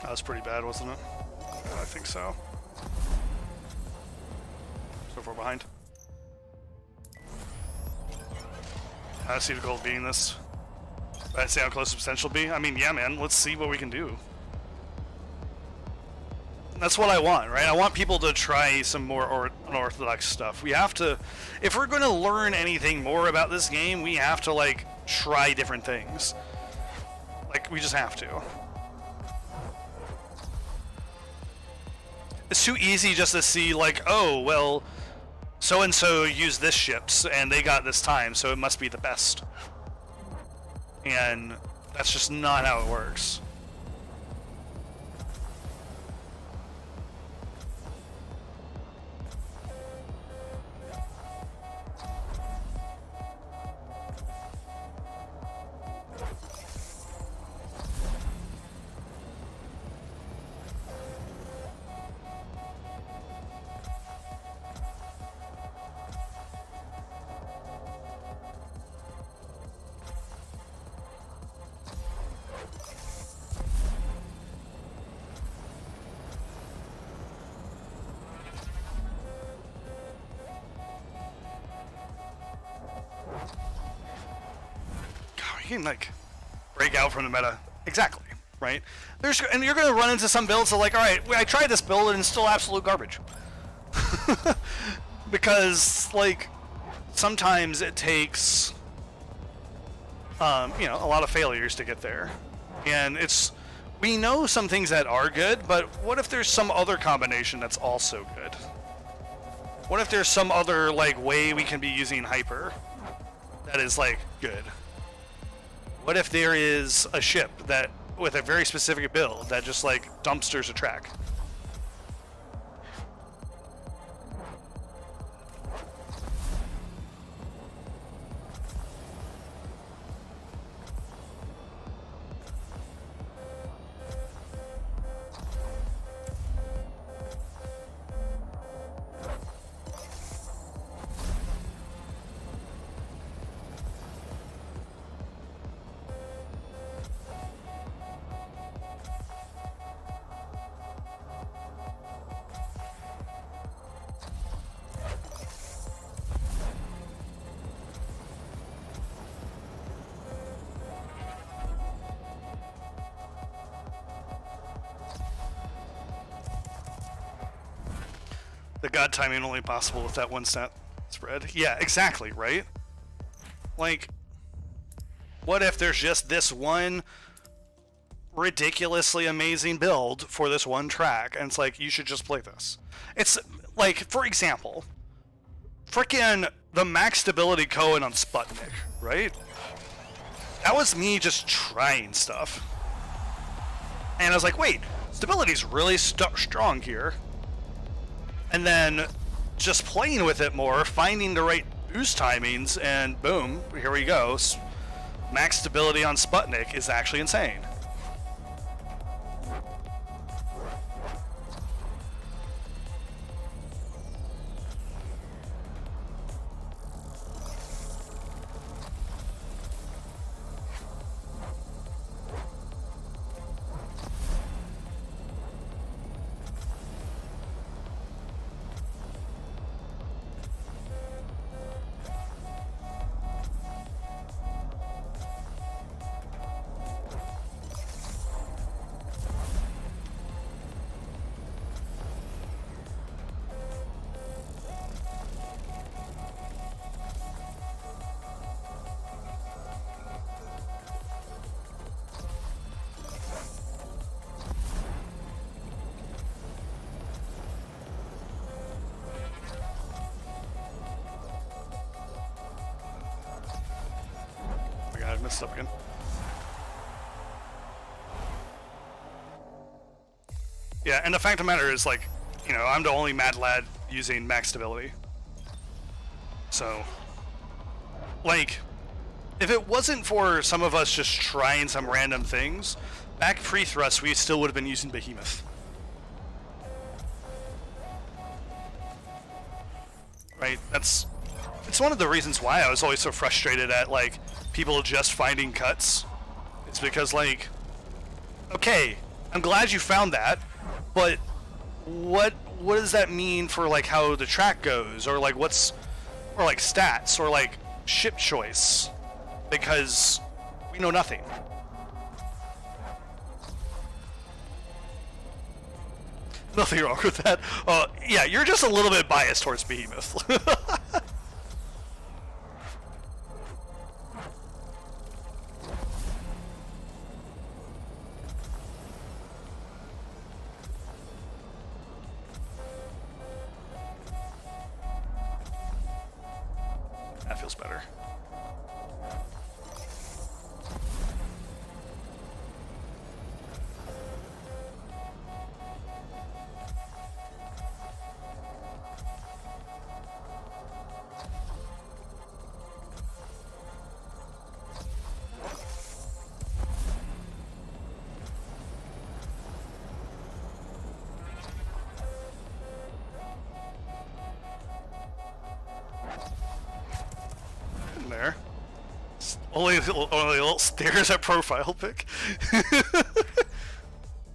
That was pretty bad, wasn't it? I think so. So far behind. I see the goal of being this. I see how close the potential will be. I mean, yeah, man. Let's see what we can do. That's what I want, right? I want people to try some more unorthodox stuff. We have to, if we're going to learn anything more about this game, we have to like try different things. Like we just have to. It's too easy just to see like, oh, well, so-and-so used this ships and they got this time, so it must be the best. And that's just not how it works. You can like break out from the meta. Exactly, right? And you're gonna run into some builds that like, all right, I tried this build and it's still absolute garbage. Because like sometimes it takes you know, a lot of failures to get there. And we know some things that are good, but what if there's some other combination that's also good? What if there's some other like way we can be using hyper that is like good? What if there is a ship that with a very specific build that just like dumpsters a track? The god timing only possible with that one stat spread. Yeah, exactly, right? Like, what if there's just this one ridiculously amazing build for this one track, and it's like, you should just play this. It's like, for example, frickin' the max stability Cohen on Sputnik, right? That was me just trying stuff. And I was like, wait, stability's really strong here. And then just playing with it more, finding the right boost timings, and boom, here we go. Max stability on Sputnik is actually insane. messed up again. Yeah, and the fact of the matter is, like, you know, I'm the only mad lad using max stability. So, like, if it wasn't for some of us just trying some random things, back pre-thrust, we still would have been using Behemoth. Right? It's one of the reasons why I was always so frustrated at, like, people just finding cuts. It's because, like, okay, I'm glad you found that, but what does that mean for, like, how the track goes, or like or like stats, or like ship choice? Because we know nothing. Nothing wrong with that. Yeah, you're just a little bit biased towards Behemoth. That feels better. There. Only a little stares at profile pic.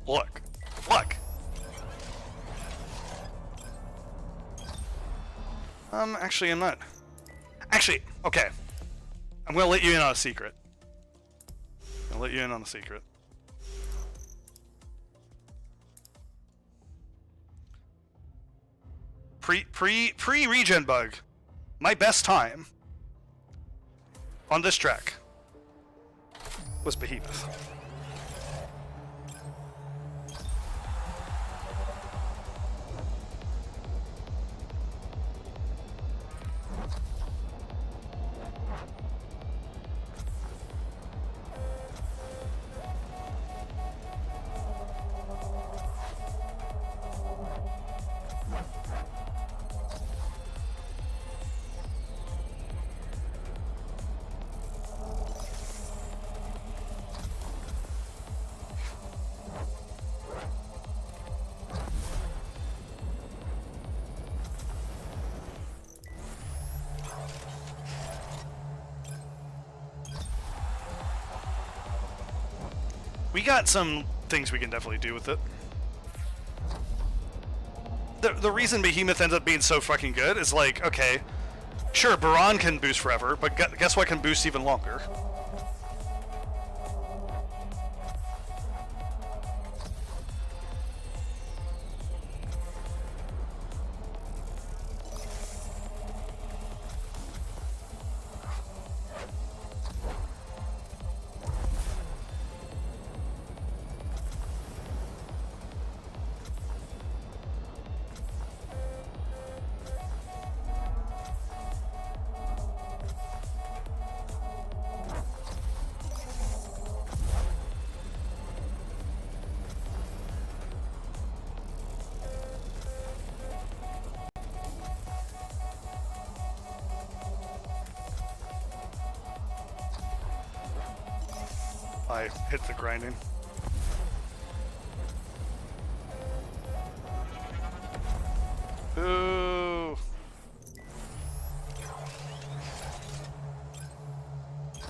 Look. Look. Actually, I'm not. Actually, okay. I'm gonna let you in on a secret. I'll let you in on a secret. Pre-regen bug. My best time on this track was Behemoth. We got some things we can definitely do with it. The reason Behemoth ends up being so fucking good is like, okay, sure, Baron can boost forever, but guess what can boost even longer? I hit the grinding. Ooh.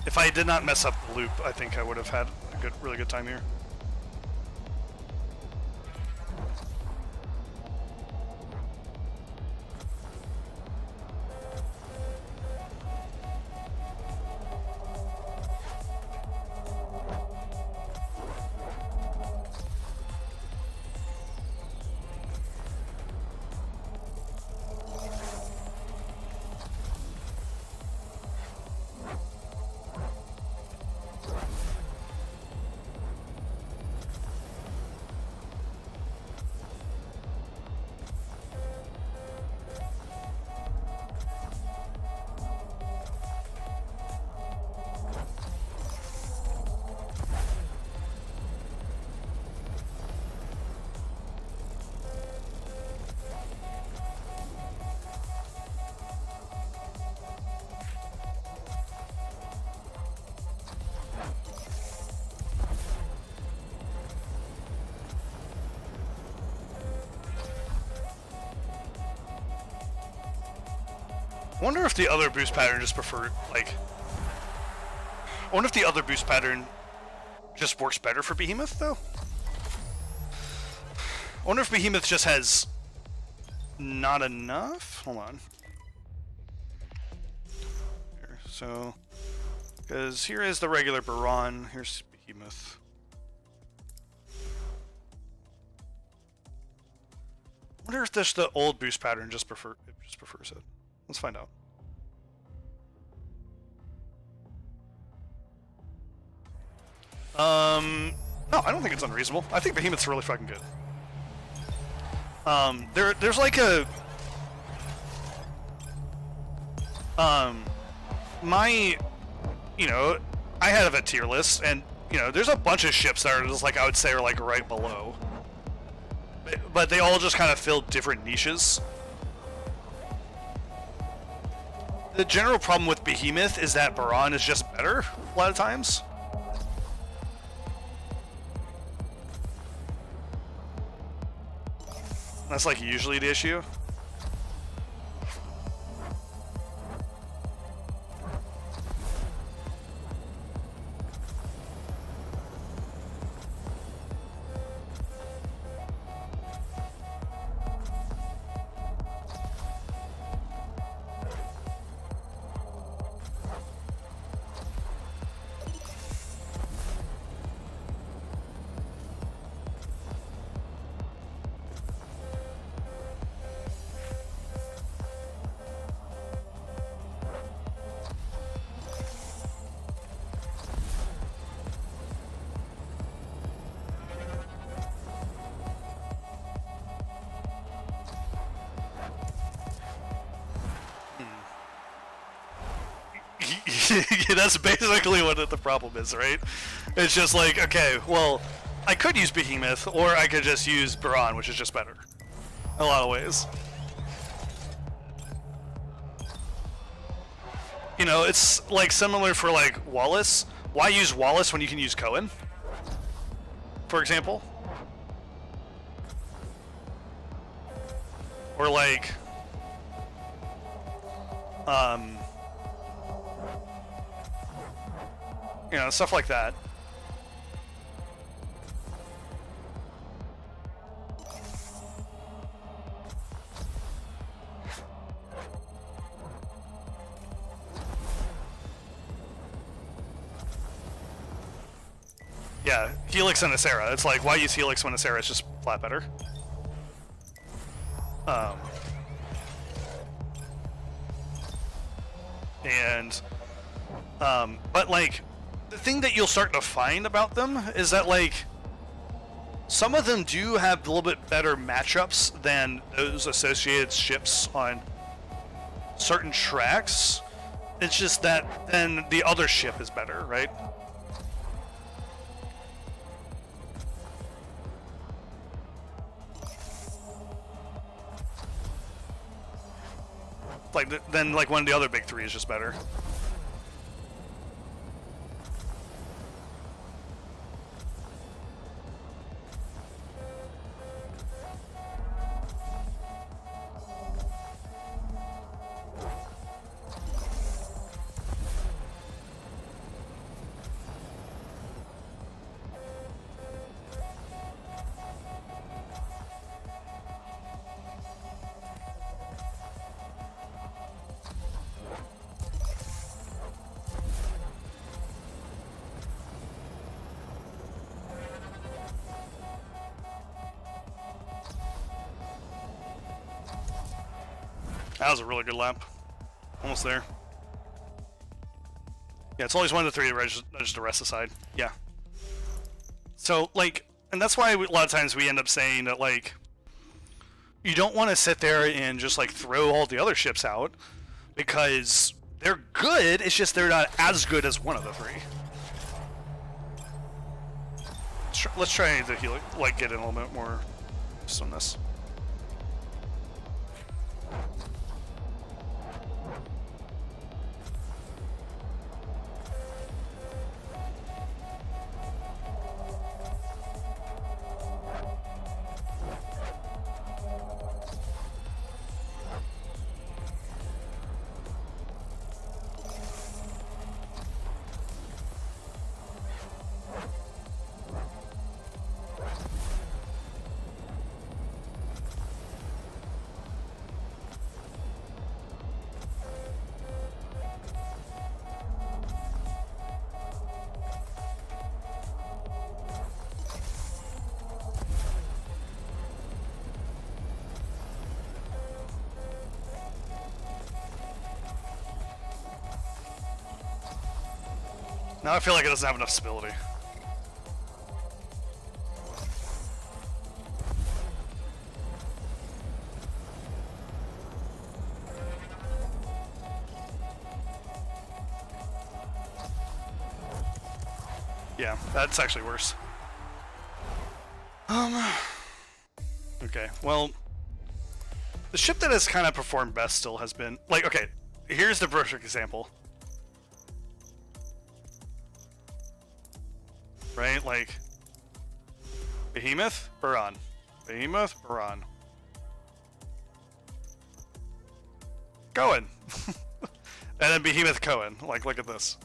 If I did not mess up the loop, I think I would have had a really good time here. I wonder if the other boost pattern just prefer, like... I wonder if the other boost pattern just works better for Behemoth, though? I wonder if Behemoth just has not enough? Hold on. Here, so... Because here is the regular Baron, here's Behemoth. I wonder if this the old boost pattern just prefers it. Let's find out. No, I don't think it's unreasonable. I think Behemoth's really fucking good. There's like a you know, I have a tier list, and you know, there's a bunch of ships that are just like I would say are like right below, but they all just kind of fill different niches. The general problem with Behemoth is that Baron is just better a lot of times. That's like usually the issue. That's basically what the problem is, right? It's just like, okay, well, I could use Behemoth, or I could just use Baron, which is just better. In a lot of ways. You know, it's like similar for like Wallace. Why use Wallace when you can use Cohen? For example. Or like... you know, stuff like that. Yeah, Helix and Acera. It's like, why use Helix when Acera is just flat better? But like, the thing that you'll start to find about them is that like, some of them do have a little bit better matchups than those associated ships on certain tracks. It's just that then the other ship is better, right? Like, then like one of the other big three is just better. That was a really good lap. Almost there. Yeah, it's always one of the three that register the rest aside. Yeah. So, like, and that's why a lot of times we end up saying that, like, you don't want to sit there and just, like, throw all the other ships out, because they're good, it's just they're not as good as one of the three. Let's try to, like, get in a little bit more just on this. Now I feel like it doesn't have enough stability. Yeah, that's actually worse. Okay, well, the ship that has kind of performed best still has been, like, okay, here's the perfect example. Right, like, Behemoth, Buran. Behemoth, Buran. Cohen. And then Behemoth, Cohen. Like, look at this.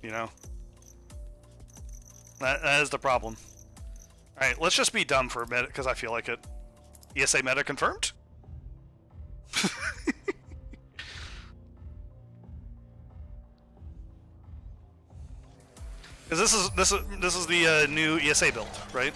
You know? That is the problem. Alright, let's just be dumb for a minute, because I feel like it. ESA meta confirmed? Because this is the new ESA build, right?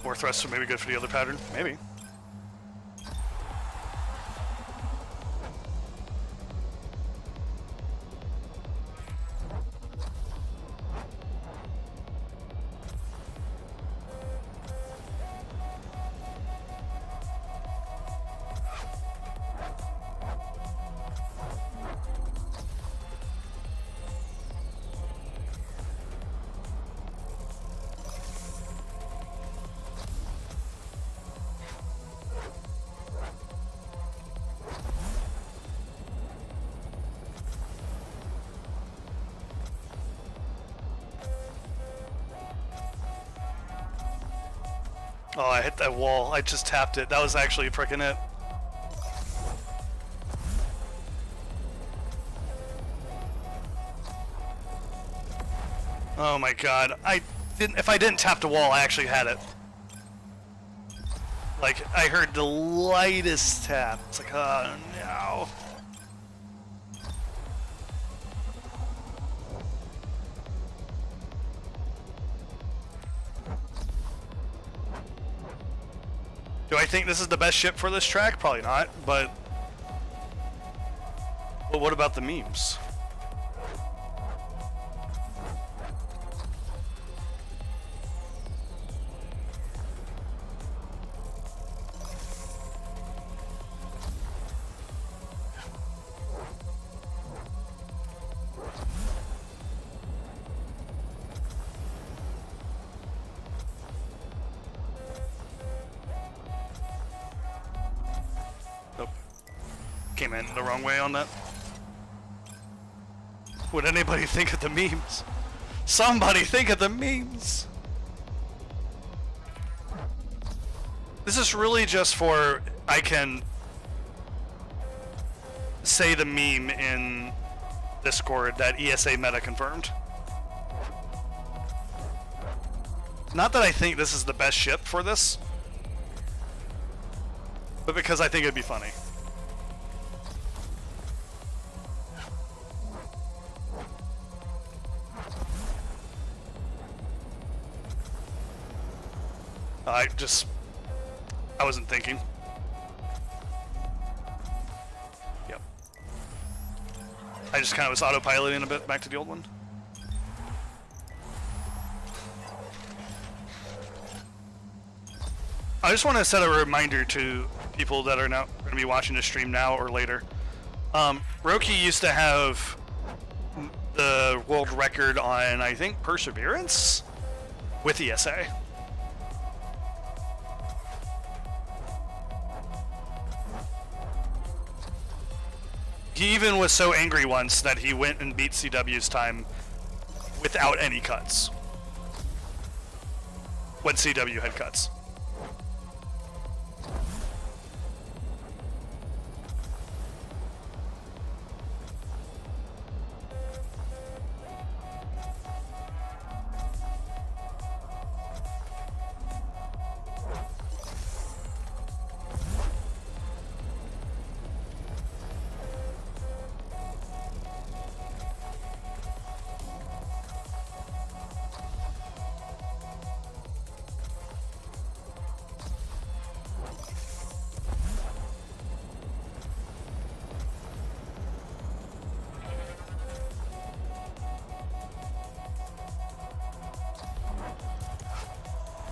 More thrusts are maybe good for the other pattern. Maybe. Oh, I hit that wall. I just tapped it. That was actually frickin' it. Oh my god. If I didn't tap the wall, I actually had it. Like, I heard the lightest tap. It's like, oh no. Do I think this is the best ship for this track? Probably not, but what about the memes? Came in the wrong way on that. Would anybody think of the memes? Somebody think of the memes! This is really just for I can say the meme in Discord that ESA meta confirmed. Not that I think this is the best ship for this, but because I think it'd be funny. I wasn't thinking. Yep. I just kind of was autopiloting a bit back to the old one. I just want to set a reminder to people that are now going to be watching the stream now or later. Roki used to have the world record on, I think, Perseverance with ESA. He even was so angry once that he went and beat CW's time without any cuts. When CW had cuts.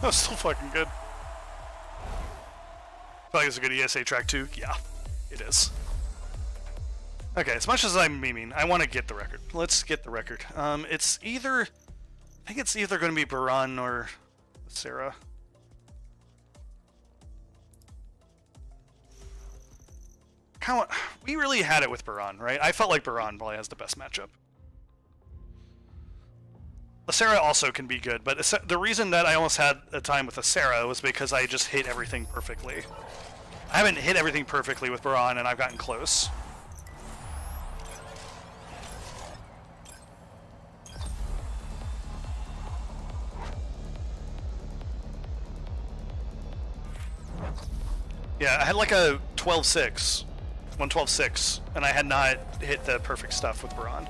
That was still fucking good. I feel like it's a good ESA track too. Yeah, it is. Okay, as much as I'm memeing, I want to get the record. Let's get the record. It's either... I think it's either going to be Baran or Sarah. We really had it with Baran, right? I felt like Baran probably has the best matchup. Sarah also can be good, but the reason that I almost had a time with Sarah was because I just hit everything perfectly. I haven't hit everything perfectly with Baran, and I've gotten close. Yeah, I had like a 12-6, 112-6, and I had not hit the perfect stuff with Baran.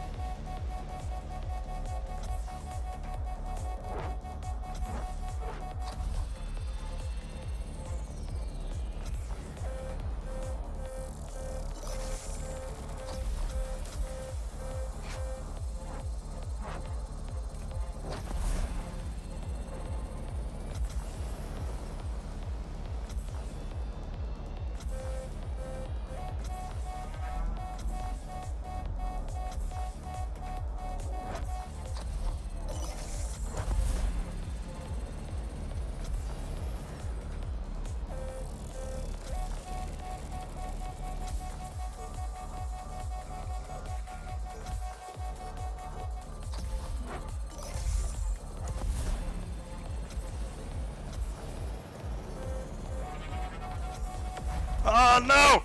Oh no!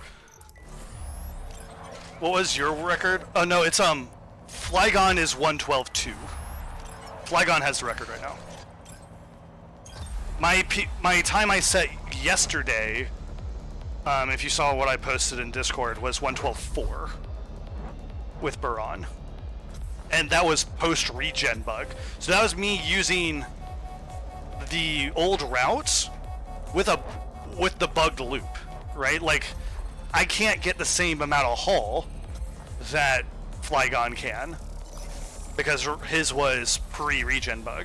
What was your record? Oh no, it's Flygon is 112.2. Flygon has the record right now. My time I set yesterday, if you saw what I posted in Discord, was 112.4 with Baran. And that was post regen bug. So that was me using the old route with the bugged loop. Right? Like, I can't get the same amount of haul that Flygon can, because his was pre-regen bug.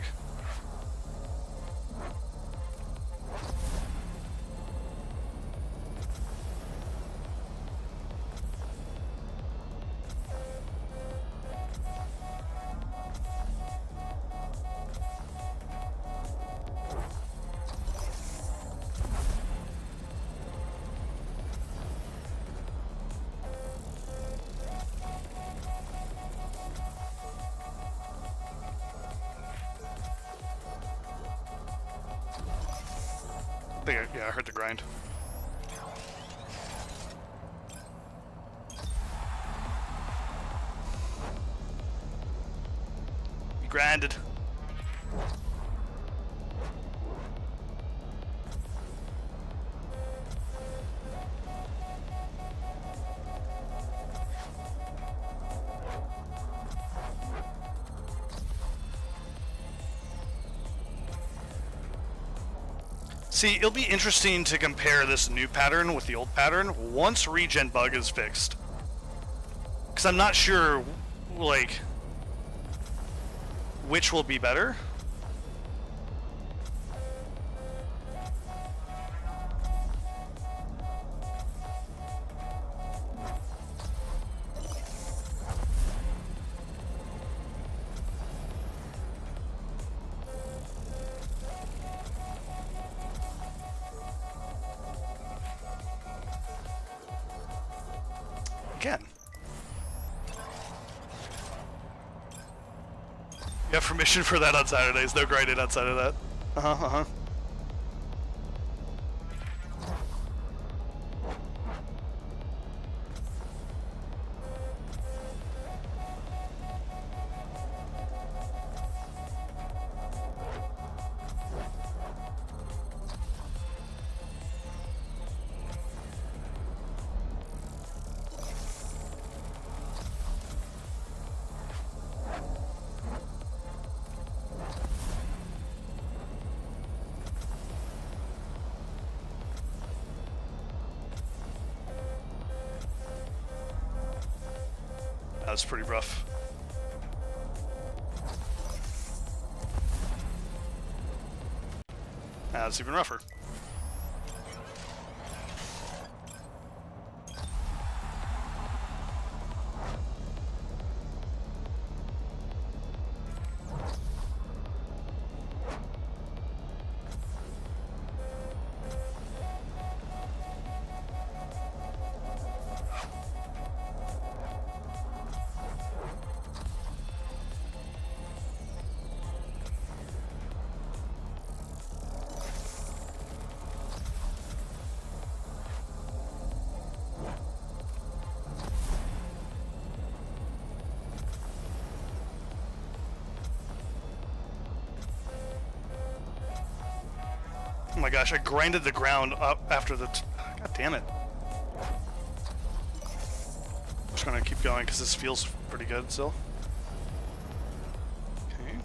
Yeah, I heard the grind. We grinded. See, it'll be interesting to compare this new pattern with the old pattern once regen bug is fixed. Because I'm not sure, like, which will be better. again. You have permission for that on Saturdays. No grinding outside of that. Uh-huh. That was pretty rough. That's even rougher. Oh my gosh, I grinded the ground up after the... God damn it. I'm just gonna keep going because this feels pretty good still. Okay.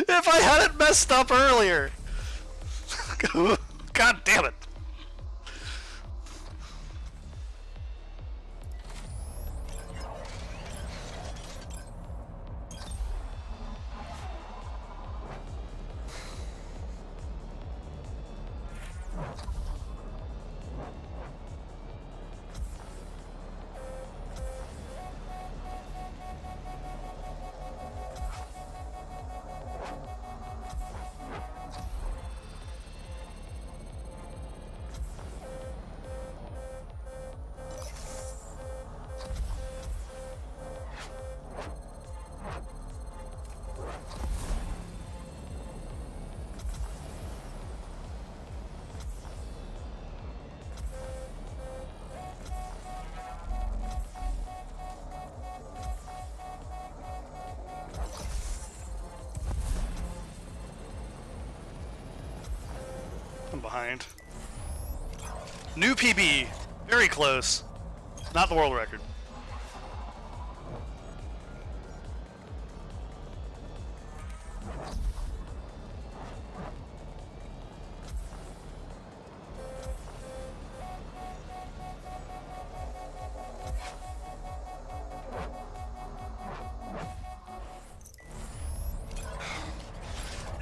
If I hadn't messed up earlier! God damn it! I'm behind. New PB. Very close. Not the world record.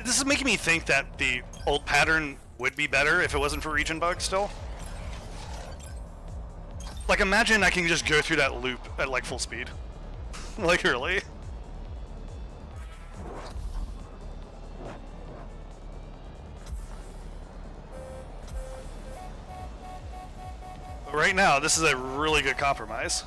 This is making me think that the old pattern would be better if it wasn't for region bugs still. Like, imagine I can just go through that loop at like full speed. Like, really? But right now, this is a really good compromise.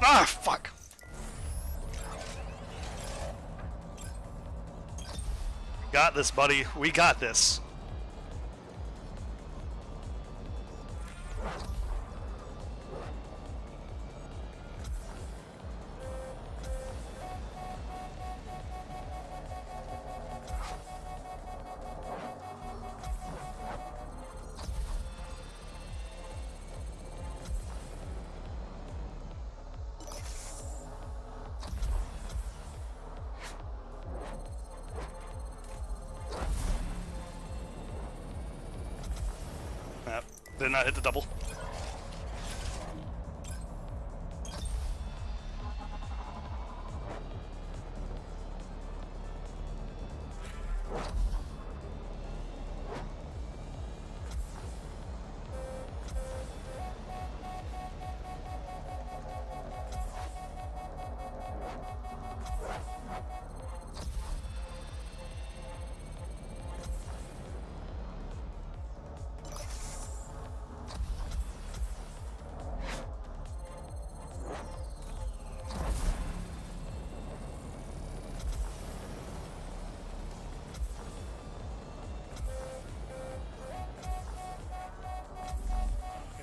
Ah, fuck! Got this, buddy. We got this. Did not hit the double.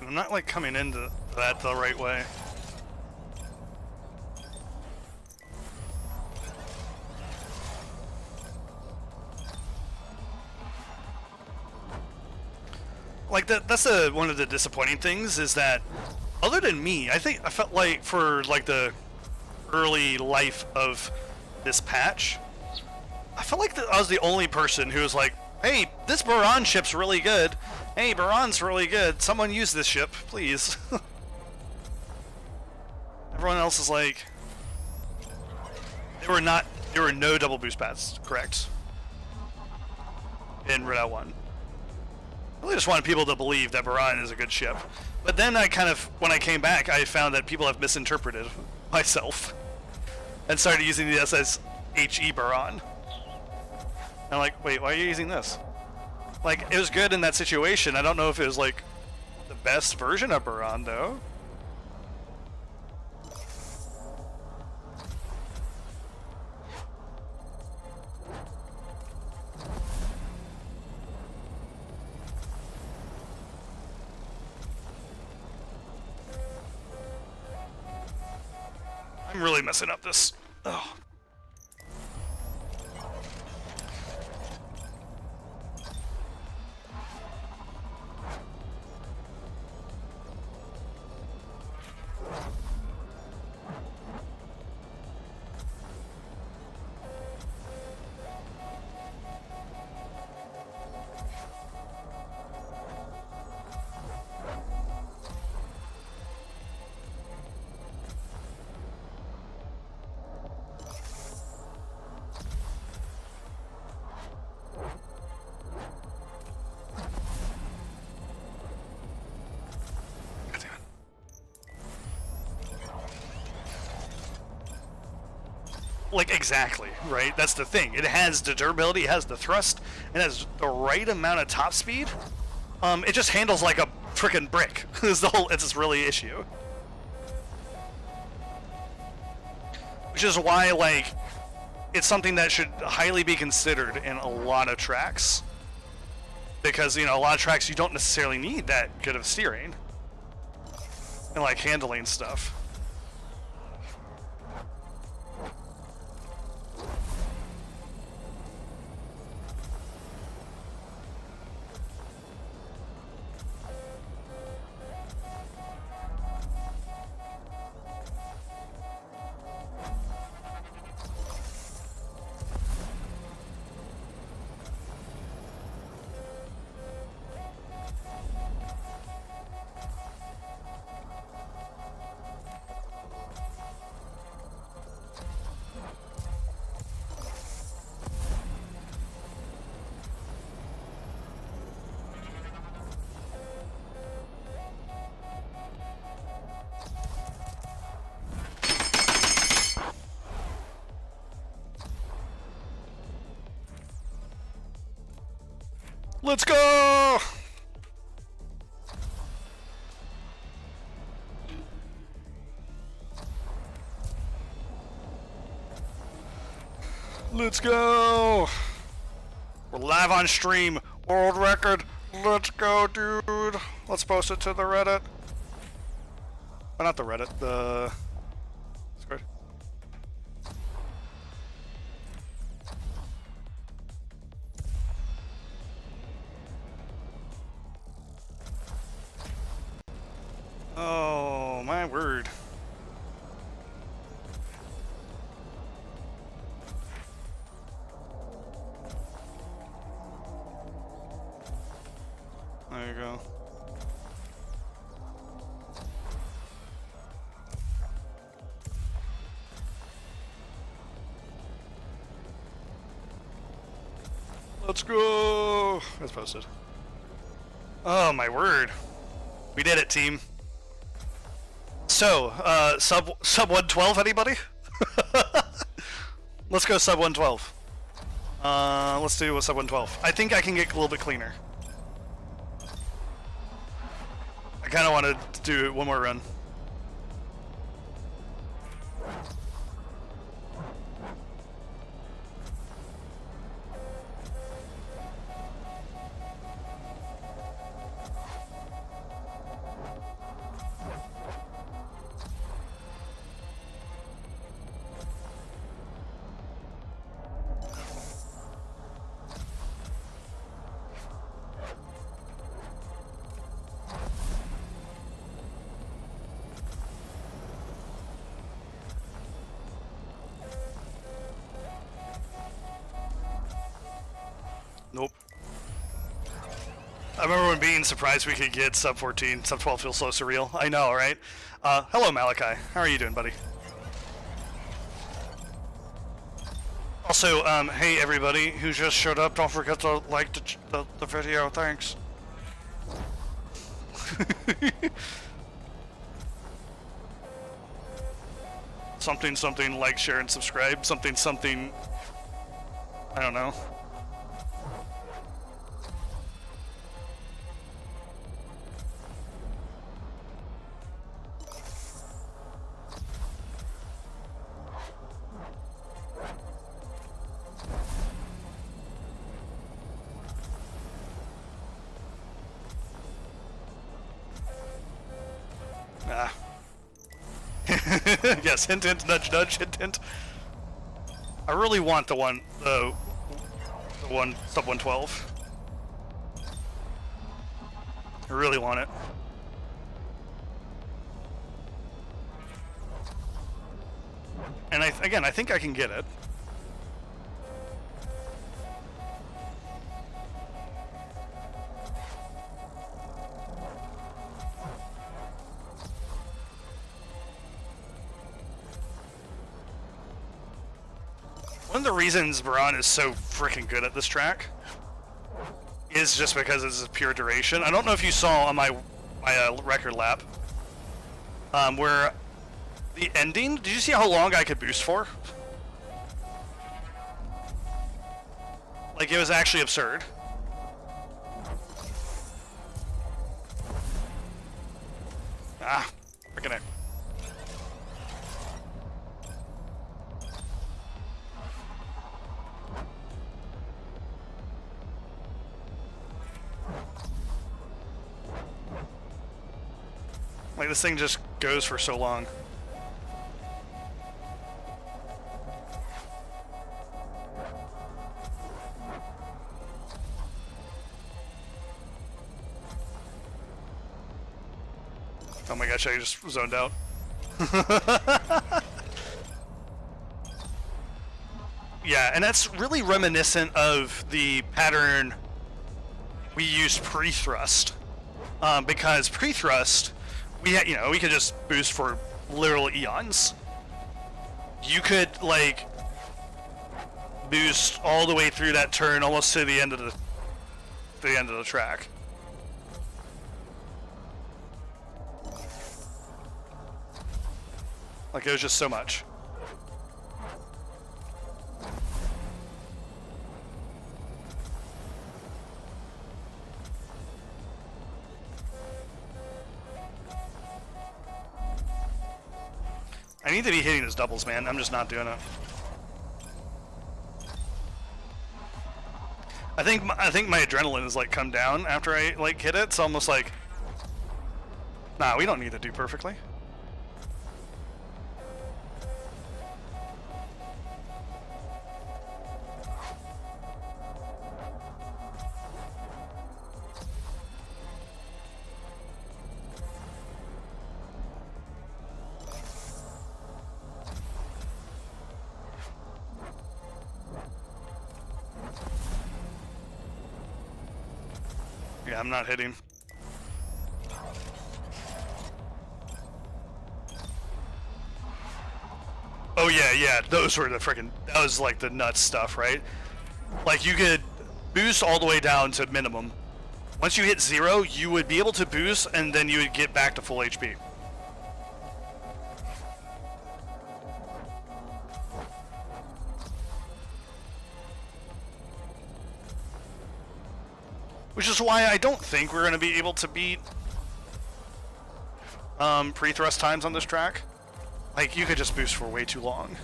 I'm not like coming into that the right way. Like that's one of the disappointing things is that other than me, I felt like for like the early life of this patch, I felt like I was the only person who was like, hey, this Baron ship's really good. Hey, Baron's really good. Someone use this ship, please. Everyone else is like, there were no double boost pads, correct? In Redout 1. I really just wanted people to believe that Baron is a good ship. But then when I came back, I found that people have misinterpreted myself. And started using the SSHE Baron. I'm like, wait, why are you using this? Like, it was good in that situation. I don't know if it was, like, the best version of Baron, though. I'm really messing up this. Oh. Like, exactly, right? That's the thing. It has the durability, it has the thrust, it has the right amount of top speed. It just handles like a frickin' brick. It's this really issue. Which is why, like, it's something that should highly be considered in a lot of tracks. Because, you know, a lot of tracks you don't necessarily need that good of steering. And, like, handling stuff. Let's go! Let's go! We're live on stream. World record. Let's go, dude. Let's post it to the Reddit. Oh, not the Reddit, the Discord. Oh, my word. There you go. Let's go! As posted. Oh my word. We did it, team. So, sub 112, anybody? Let's go sub 112. Let's do a sub 112. I think I can get a little bit cleaner. I kind of want to do one more run. Nope. I remember when being surprised we could get sub 14, sub 12 feels so surreal. I know, right? Hello, Malachi. How are you doing, buddy? Also, hey everybody who just showed up, don't forget to like the video. Thanks. something, like, share, and subscribe. Something, I don't know. Yes, hint, hint, nudge, nudge, hint, hint. I really want the one sub 112. I really want it. And again, I think I can get it. One of the reasons Baran is so freaking good at this track is just because it's pure duration. I don't know if you saw on my record lap where the ending, did you see how long I could boost for? Like, it was actually absurd. Ah, freaking it. Like, this thing just goes for so long. Oh my gosh, I just zoned out. Yeah, and that's really reminiscent of the pattern we used pre-thrust. Because pre-thrust, we had, we could just boost for literal eons. You could, like, boost all the way through that turn, almost to the end of the track. Like, it was just so much. I need to be hitting his doubles, man. I'm just not doing it. I think my adrenaline is, like, come down after I, like, hit it. It's almost like, nah, we don't need to do perfectly. Yeah, I'm not hitting. Oh yeah, those were the freaking, that was like the nuts stuff, right? Like, you could boost all the way down to minimum. Once you hit 0, you would be able to boost, and then you would get back to full HP. Which is why I don't think we're going to be able to beat pre-thrust times on this track. Like, you could just boost for way too long.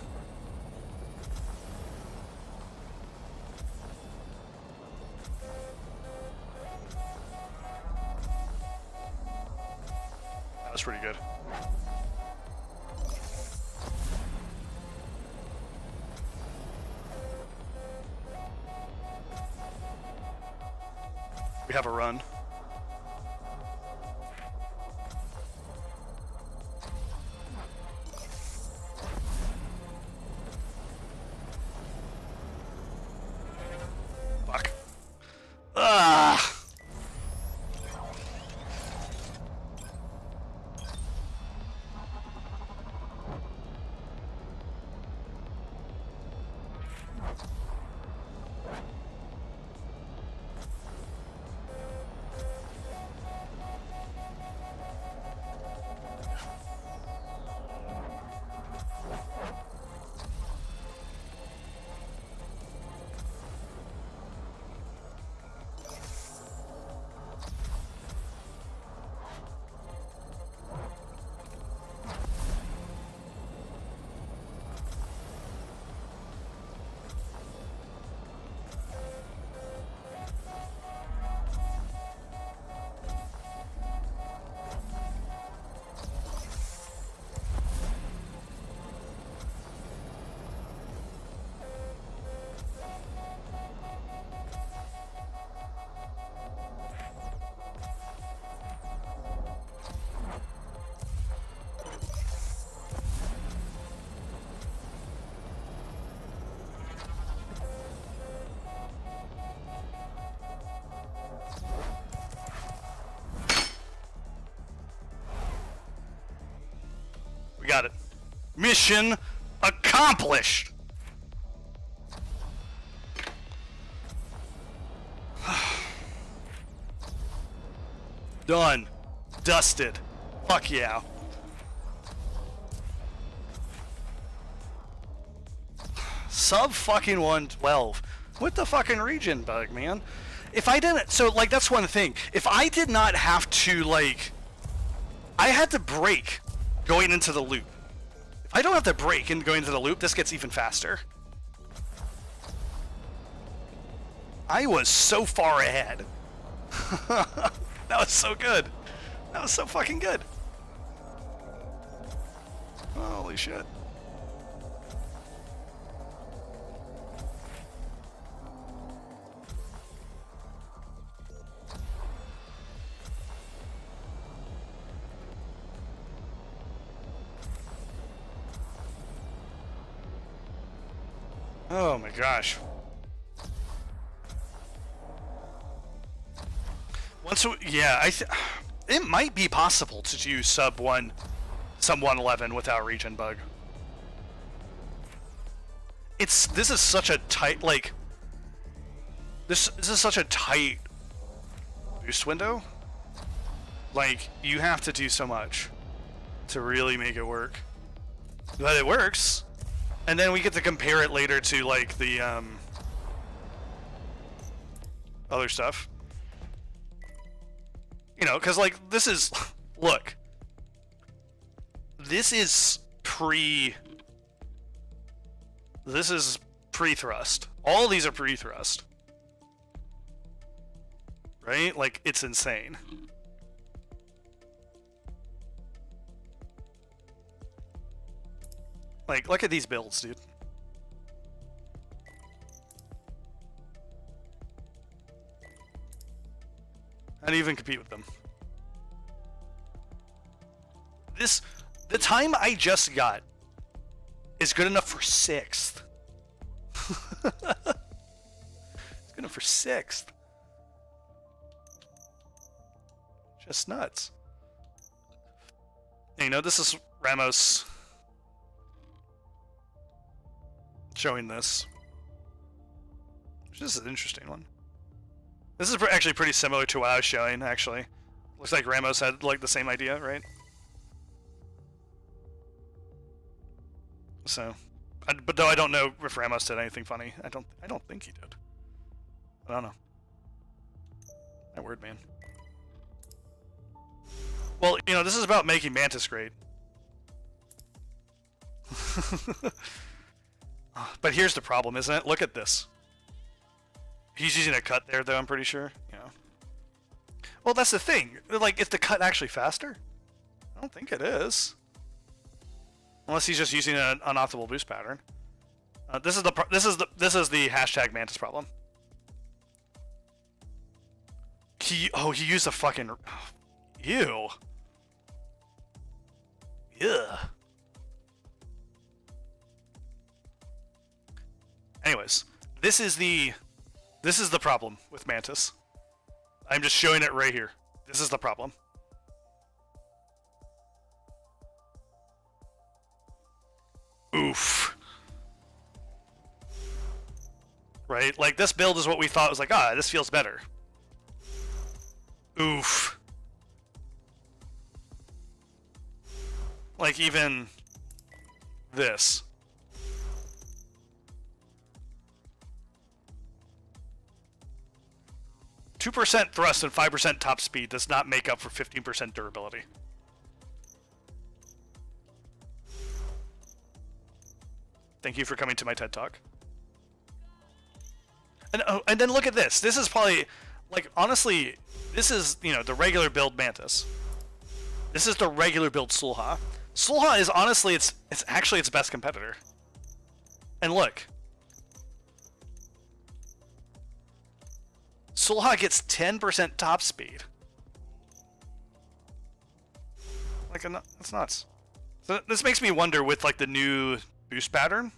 That was pretty good. We have a run. Fuck. Ah! Got it. Mission accomplished. Done. Dusted. Fuck yeah. Sub fucking 112. What the fucking region bug, man? If I didn't, so like that's one thing. If I did not have to like, I had to brake going into the loop. If I don't have to brake and going into the loop, this gets even faster. I was so far ahead. That was so good. That was so fucking good. Holy shit. Oh my gosh. Yeah, it might be possible to do sub 111 without region bug. This is such a tight, like, this is such a tight boost window. Like, you have to do so much to really make it work. But it works. And then we get to compare it later to, like, the, other stuff. You know, because, like, this is... Look. This is pre-thrust. All of these are pre-thrust. Right? Like, it's insane. Like, look at these builds, dude. How do you even compete with them? The time I just got is good enough for 6th. It's good enough for 6th. Just nuts. And, you know, this is Ramos showing this. This is an interesting one. This is actually pretty similar to what I was showing, actually. Looks like Ramos had, like, the same idea, right? So, but though I don't know if Ramos did anything funny. I don't think he did. I don't know. That word, man. Well, you know, this is about making Mantis great. But here's the problem, isn't it? Look at this. He's using a cut there, though, I'm pretty sure. Yeah. Well, that's the thing. Like, is the cut actually faster? I don't think it is. Unless he's just using an unoptimal boost pattern. This is the hashtag Mantis problem. He used a fucking ew. Yeah. Anyways, this is the problem with Mantis. I'm just showing it right here. This is the problem. Oof. Right? Like, this build is what we thought was like, this feels better. Oof. Like, even this. %2 thrust and 5% top speed does not make up for 15% durability. Thank you for coming to my TED Talk. And then look at this. This is probably, like, honestly, this is, you know, the regular build Mantis. This is the regular build Sulha. Sulha is honestly, it's actually its best competitor. And look. Sulha gets 10% top speed. Like, that's nuts. So this makes me wonder with, like, the new boost pattern.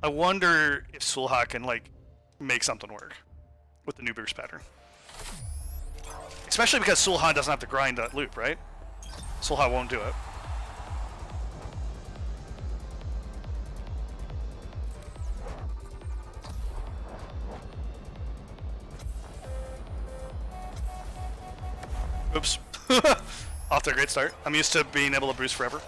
I wonder if Sulha can, like, make something work with the new boost pattern. Especially because Sulha doesn't have to grind that loop, right? Sulha won't do it. Oops. Off to a great start. I'm used to being able to boost forever.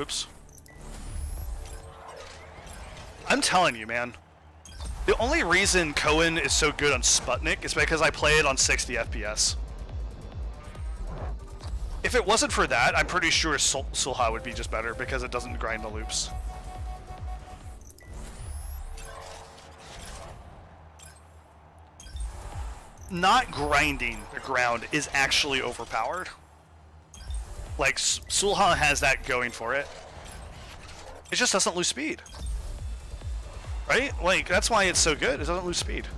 Oops. I'm telling you, man. The only reason Cohen is so good on Sputnik is because I play it on 60 FPS. If it wasn't for that, I'm pretty sure Sulha would be just better because it doesn't grind the loops. Not grinding the ground is actually overpowered. Like, Sulha has that going for it. It just doesn't lose speed. Right? Like, that's why it's so good. It doesn't lose speed.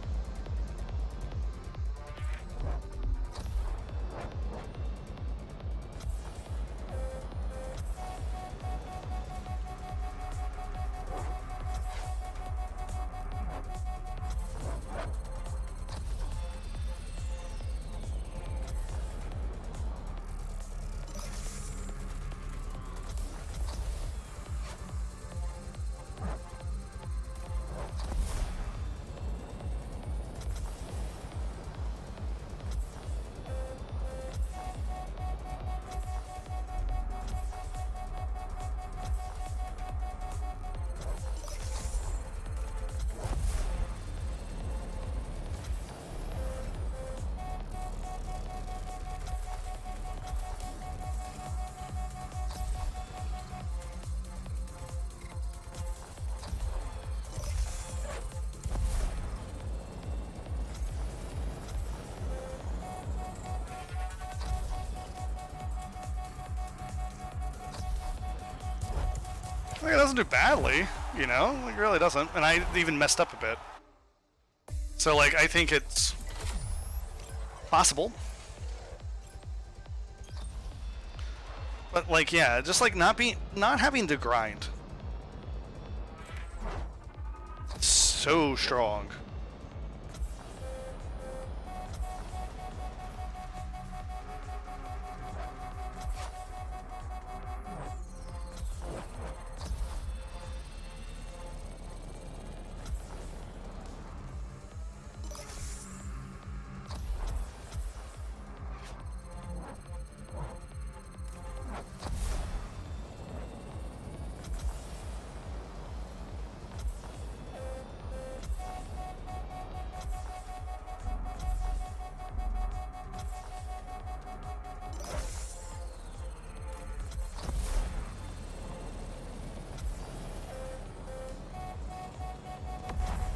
Like, it doesn't do badly, you know? Like, it really doesn't. And I even messed up a bit. So, like, I think it's possible. But like, yeah, just like not having to grind. So strong.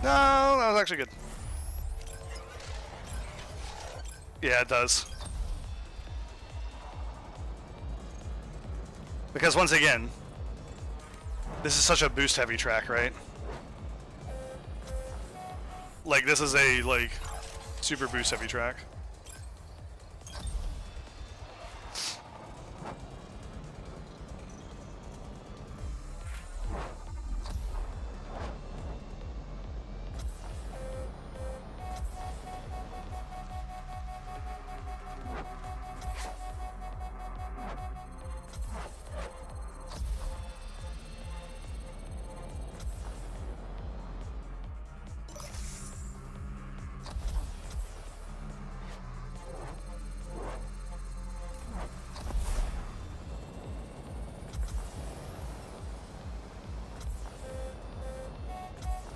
No, that was actually good. Yeah, it does. Because once again, this is such a boost heavy track, right? Like this is a like super boost heavy track.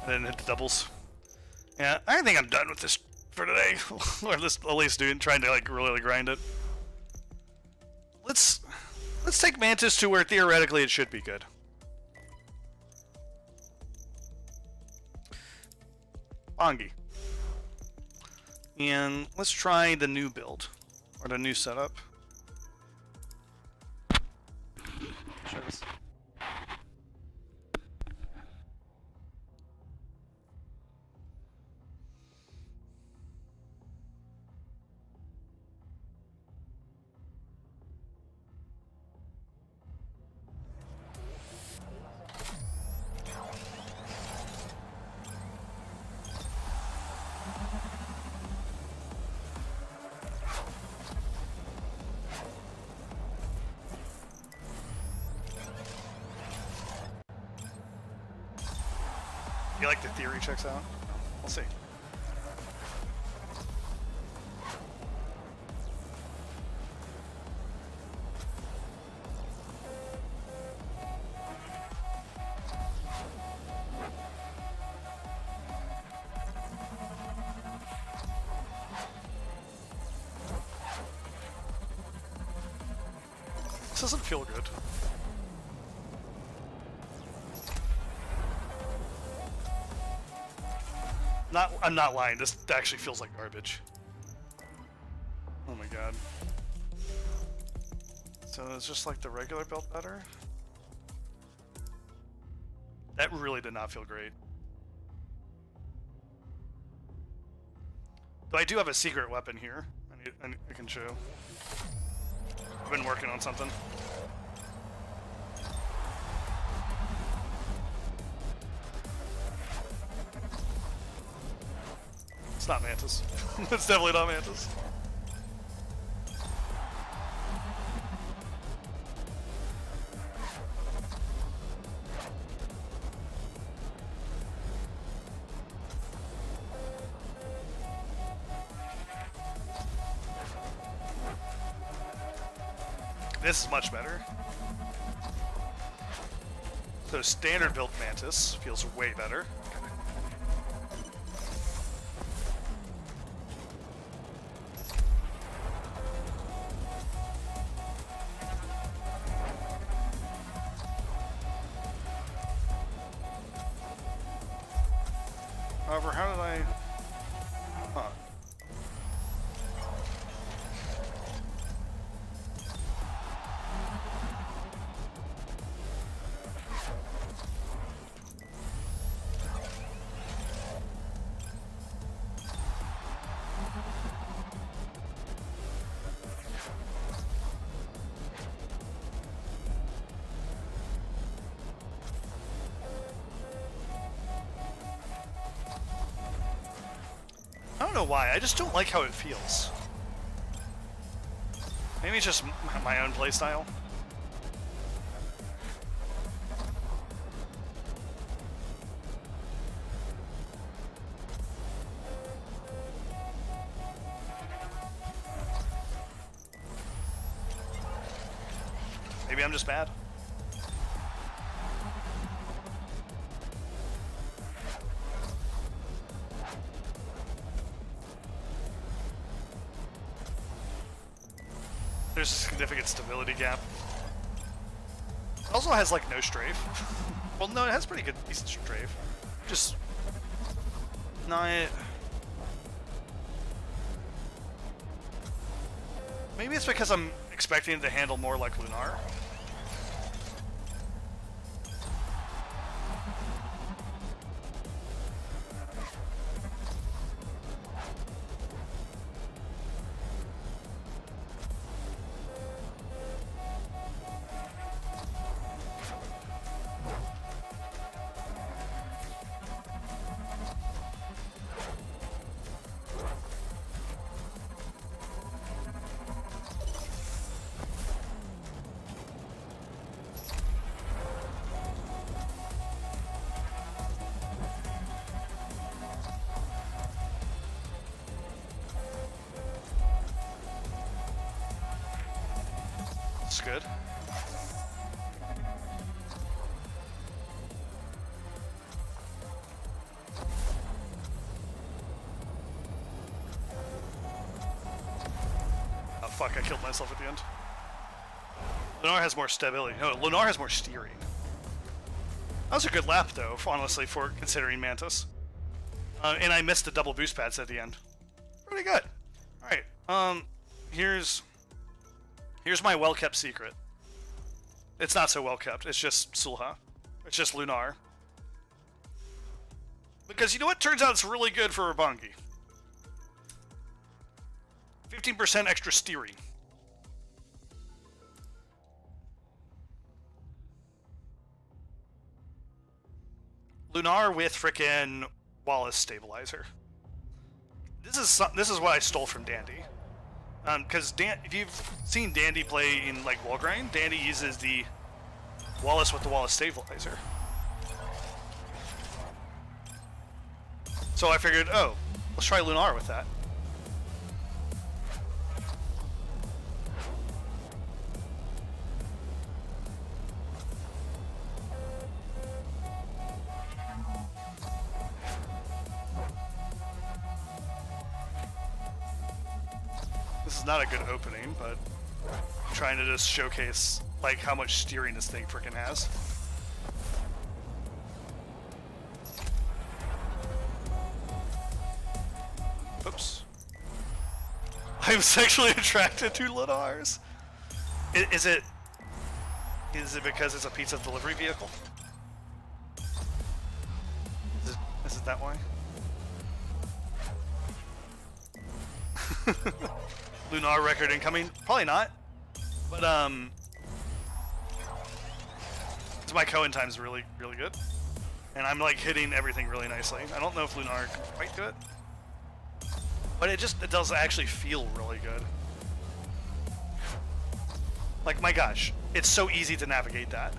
Then hit the doubles. Yeah, I think I'm done with this for today. Or at least trying to like really grind it. Let's take Mantis to where theoretically it should be good. Bongi. And let's try the new build. Or the new setup. Sure this. You like the theory checks out? We'll see. This doesn't feel good. I'm not lying, this actually feels like garbage. Oh my god. So it's just like the regular build better? That really did not feel great. Though I do have a secret weapon here. I can show. I've been working on something. It's not Mantis. It's definitely not Mantis. This is much better. So standard build Mantis feels way better. However, how did I... Huh. don't know why. I just don't like how it feels. Maybe it's just my own playstyle. Maybe I'm just bad. There's a significant stability gap. It also has like no strafe. Well, no, it has pretty good, decent strafe. Just not. Maybe it's because I'm expecting it to handle more like Lunar. It's good. Oh fuck, I killed myself at the end. Lunar has more stability. No, Lunar has more steering. That was a good lap though, honestly, for considering Mantis. And I missed the double boost pads at the end. Pretty good. Alright, here's my well-kept secret. It's not so well-kept. It's just Sulha. It's just Lunar. Because you know what? Turns out it's really good for Rabangi. 15% extra steering. Lunar with frickin' Wallace stabilizer. This is what I stole from Dandy. Because if you've seen Dandy play in like wall grind, Dandy uses the Wallace with the Wallace stabilizer. So I figured, oh, let's try Lunar with that. This is not a good opening, but I'm trying to just showcase like how much steering this thing freaking has. Oops. I'm sexually attracted to Lunars. Is it because it's a pizza delivery vehicle? Is it that why? Lunar record incoming? Probably not. But my Cohen time's really, really good. And I'm like hitting everything really nicely. I don't know if Lunar can quite do it. But it does actually feel really good. Like, my gosh, it's so easy to navigate that.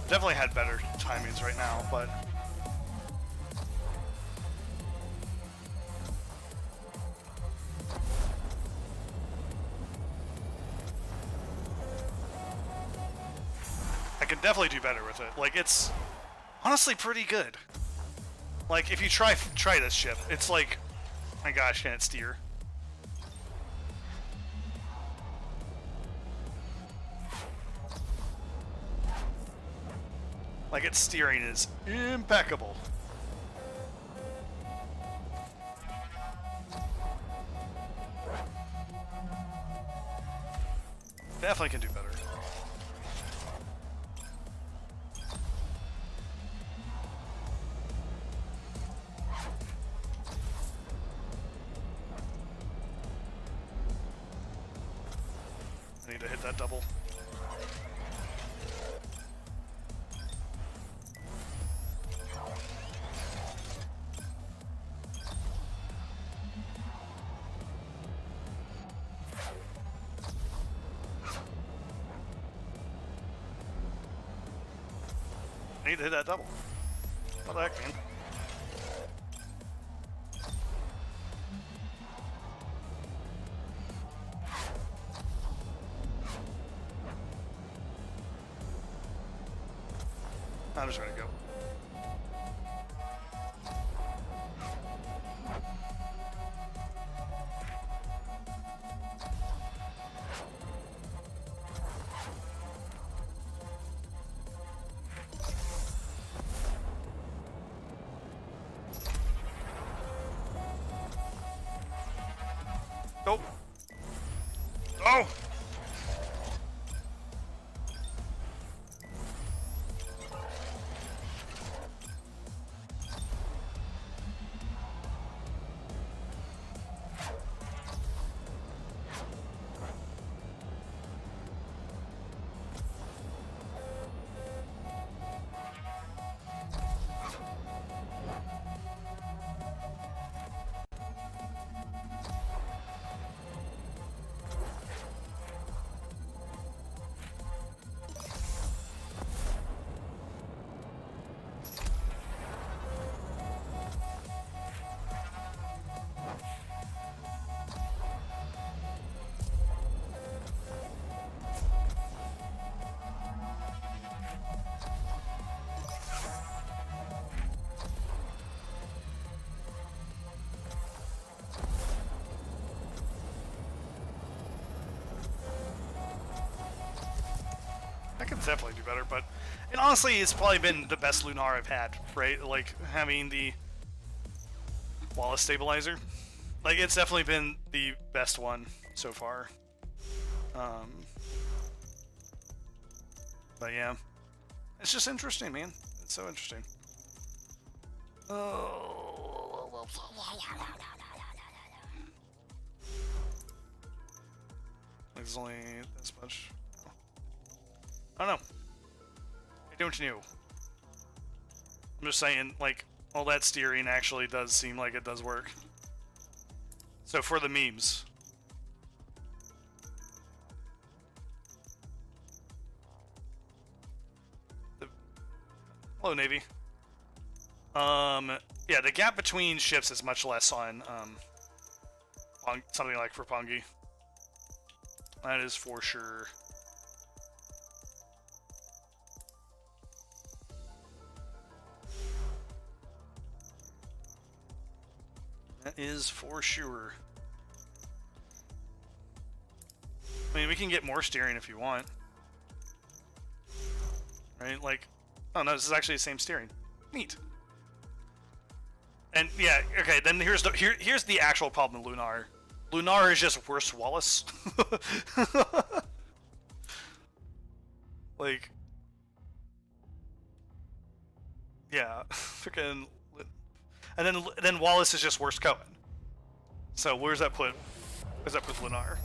Definitely had better timings right now, but I could definitely do better with it. Like, it's honestly pretty good. Like, if you try this ship, it's like, my gosh, can it steer? Like, its steering is impeccable. Definitely can do better. I need to hit that double. I need to hit that double. What the heck, man? I'm just gonna go. Nope. Oh! I could definitely do better, but and honestly, it's probably been the best Lunar I've had, right? Like having the Wallace stabilizer, like it's definitely been the best one so far. But yeah, it's just interesting, man. It's so interesting. Oh, there's only this much. I don't know. I don't know. I'm just saying, like, all that steering actually does seem like it does work. So for the memes. Hello, Navy. Yeah, the gap between ships is much less on, something like for Pongi. That is for sure. That is for sure. I mean, we can get more steering if you want. Right? Like, oh no, this is actually the same steering. Neat. And yeah, okay, then here's the actual problem with Lunar. Lunar is just worse Wallace. Like, yeah, freaking. And then Wallace is just worse Cohen. So where's that put? Where's that put Lunar?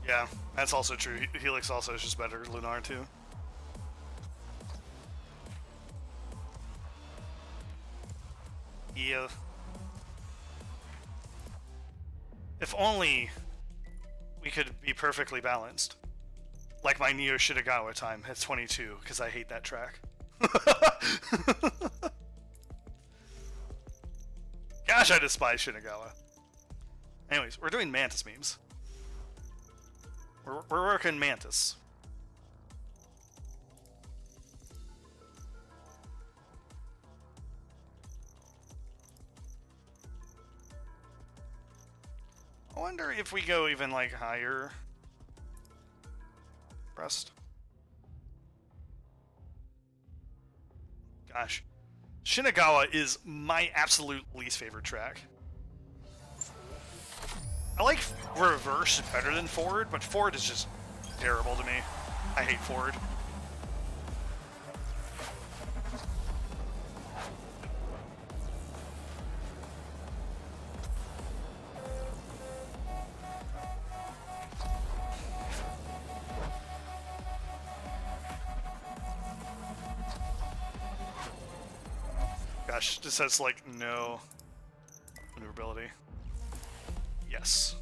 Yeah, that's also true. Helix also is just better. Lunar too. Yeah. If only we could be perfectly balanced. Like my Neo Shidogawa time at 22, because I hate that track. Gosh, I despise Shidogawa. Anyways, we're doing Mantis memes. We're working Mantis. I wonder if we go even like higher. Pressed. Gosh. Shinagawa is my absolute least favorite track. I like reverse better than forward, but forward is just terrible to me. I hate forward. Gosh, this has like no maneuverability. Yes.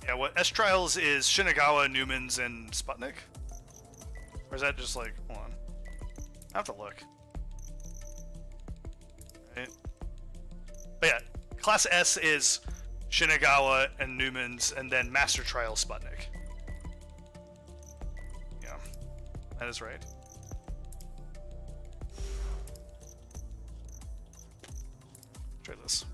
Yeah, what S-Trials is Shinagawa, Newman's, and Sputnik? Or is that just like, hold on. I have to look. Right. But yeah, Class S is Shinagawa and Newman's, and then Master Trial Sputnik. Yeah, that is right. Try this.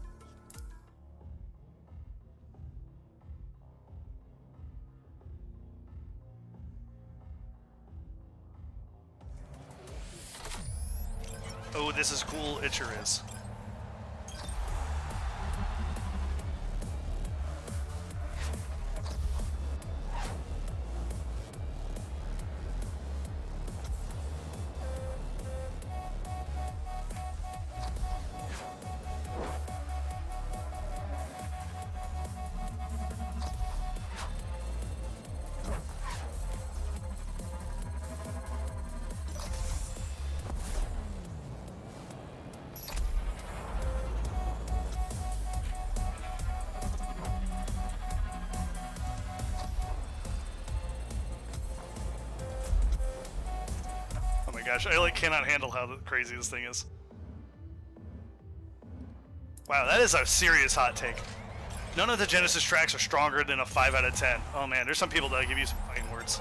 Oh, this is cool. It sure is. Gosh, I like cannot handle how crazy this thing is. Wow, that is a serious hot take. None of the Genesis tracks are stronger than a 5 out of 10. Oh man, there's some people that give you some fighting words.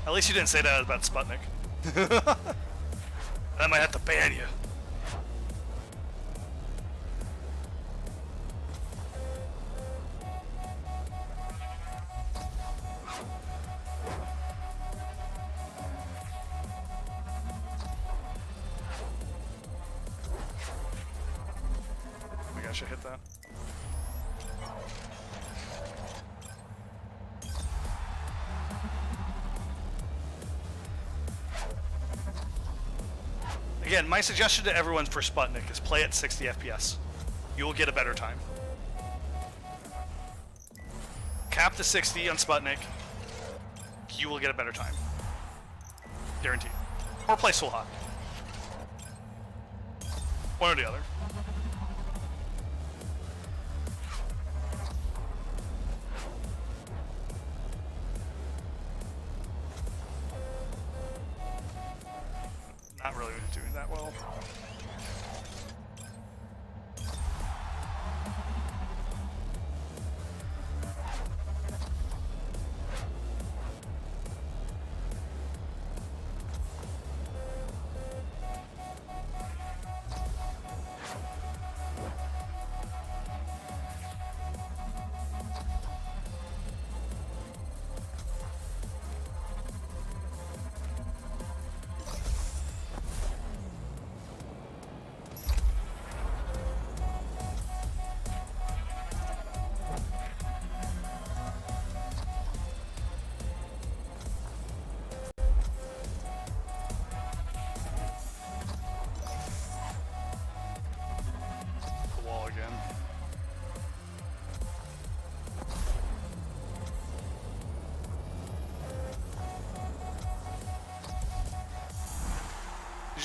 At least you didn't say that about Sputnik. I might have to ban you. I should hit that. Again, my suggestion to everyone for Sputnik is play at 60 FPS. You will get a better time. Cap the 60 on Sputnik. You will get a better time. Guaranteed. Or play Soul Hot. One or the other. Not really doing that well.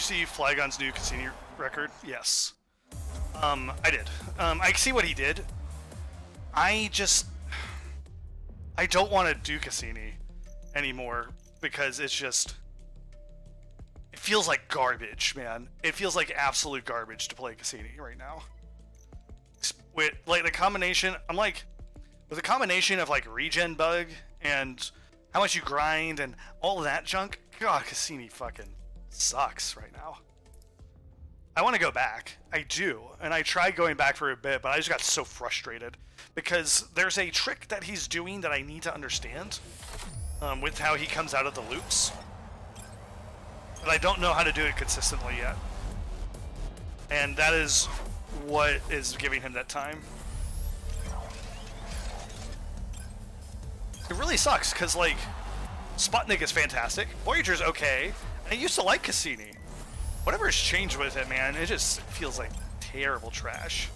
see Flygon's new Cassini record? Yes. I did. I see what he did. I don't want to do Cassini anymore because it feels like garbage, man. It feels like absolute garbage to play Cassini right now. With like the combination, with the combination of like regen bug and how much you grind and all of that junk, God, Cassini fucking sucks right now. I want to go back. I do. And I tried going back for a bit, but I just got so frustrated because there's a trick that he's doing that I need to understand with how he comes out of the loops. But I don't know how to do it consistently yet. And that is what is giving him that time. It really sucks because, like, Sputnik is fantastic. Voyager's okay. And I used to like Cassini. Whatever's changed with it, man, it just feels like terrible trash.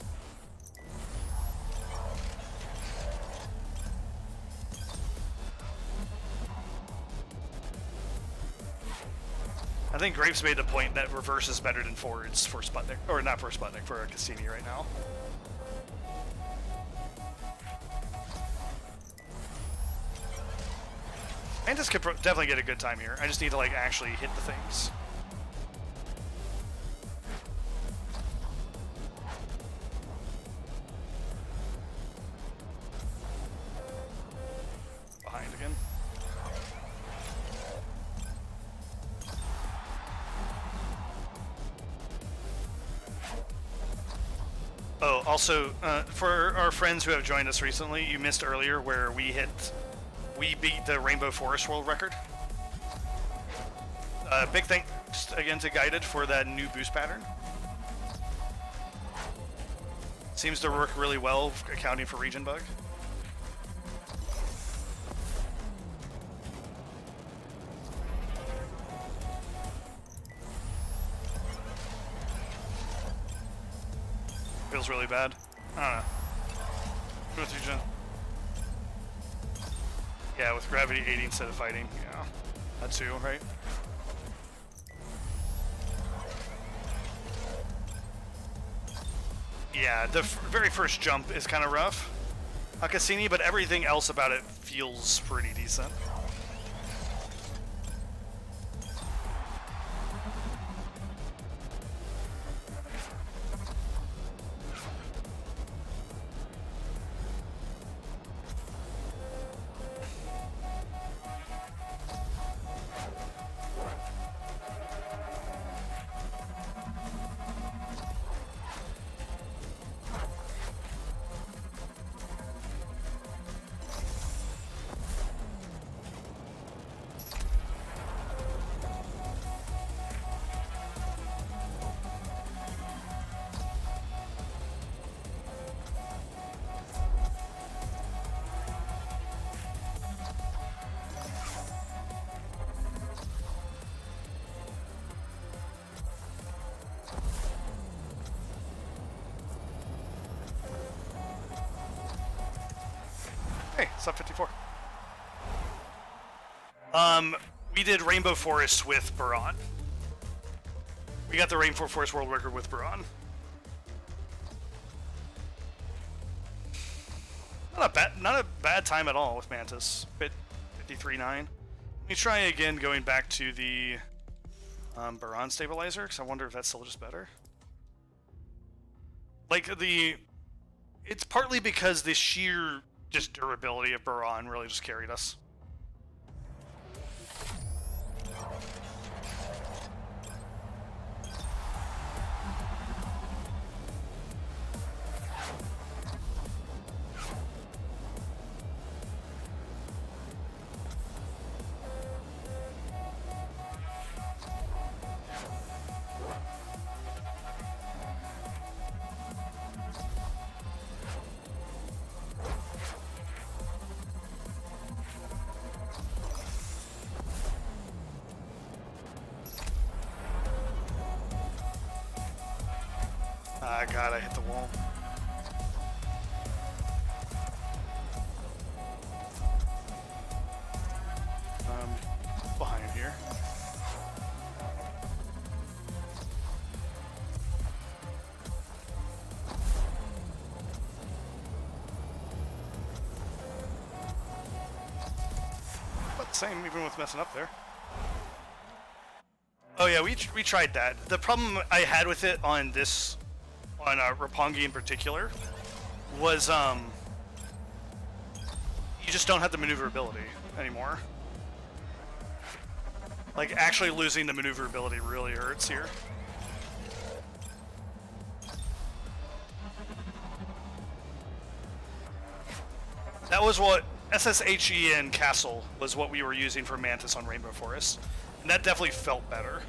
I think Grapes made the point that reverse is better than forwards for Sputnik, or not for Sputnik, for Cassini right now. Mantis could definitely get a good time here. I just need to like actually hit the things. Behind again. Oh, also, for our friends who have joined us recently, you missed earlier where we beat the Rainbow Forest World Record. Big thanks again to Guided for that new boost pattern. Seems to work really well, accounting for regen bug. Feels really bad. I don't know. With regen. Yeah, with gravity aiding instead of fighting. Yeah, that too, right? Yeah, the very first jump is kind of rough on Cassini, but everything else about it feels pretty decent. Hey, sub 54. We did Rainbow Forest with Baron. We got the Rainbow Forest World Record with Baron. Not a bad time at all with Mantis. 53.9. Let me try again going back to the Baron stabilizer, because I wonder if that's still just better. Like it's partly because the sheer just durability of Baron really just carried us. Ah, God, I hit the wall. Behind here. same, even with messing up there. Oh yeah, we tried that. The problem I had with it on this, on Roppongi in particular, was you just don't have the maneuverability anymore. Like, actually losing the maneuverability really hurts here. That was what SSHE and Castle was what we were using for Mantis on Rainbow Forest. And that definitely felt better.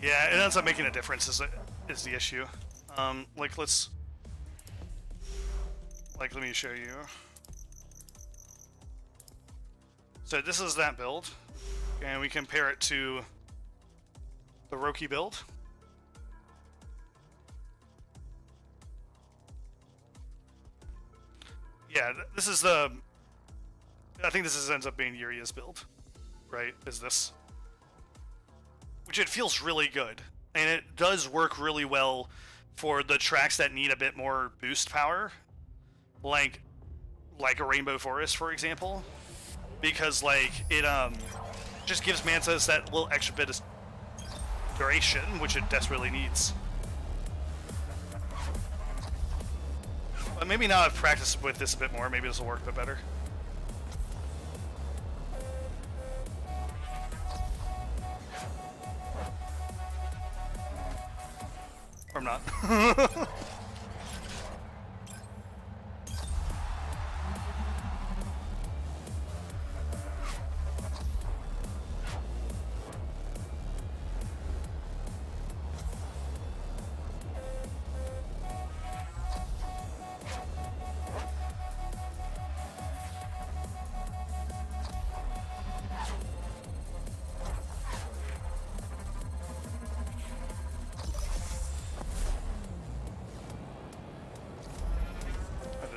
Yeah, it ends up making a difference is the issue. Like let me show you. So this is that build, and we compare it to the Roki build. Yeah, this is the. I think this ends up being Yuria's build, right? Is this? Which it feels really good, and it does work really well for the tracks that need a bit more boost power, like a Rainbow Forest, for example, because like it just gives Mantis that little extra bit of duration, which it desperately needs. But maybe now I've practiced with this a bit more, maybe this will work a bit better. Or I'm not.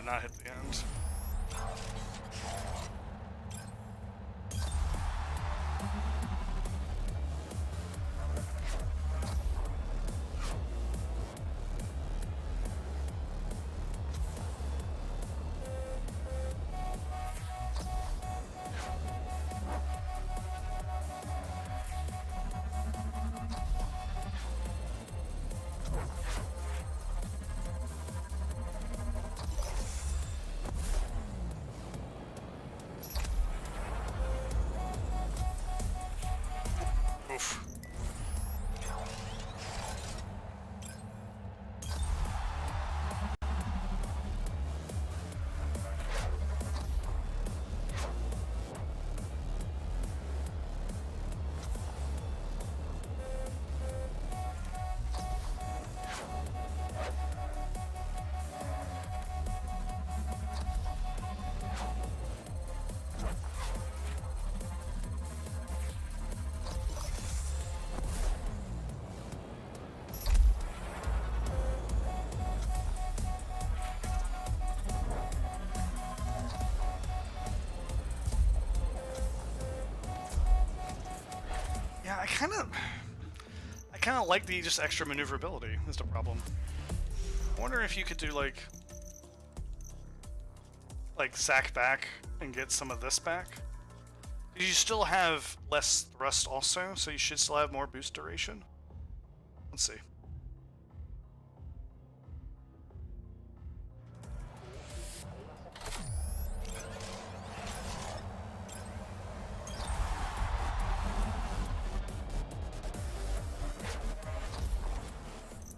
Not hit the end. Oof. Yeah, I kind of like the just extra maneuverability is the problem. I wonder if you could do like sack back and get some of this back. You still have less thrust also, so you should still have more boost duration. Let's see.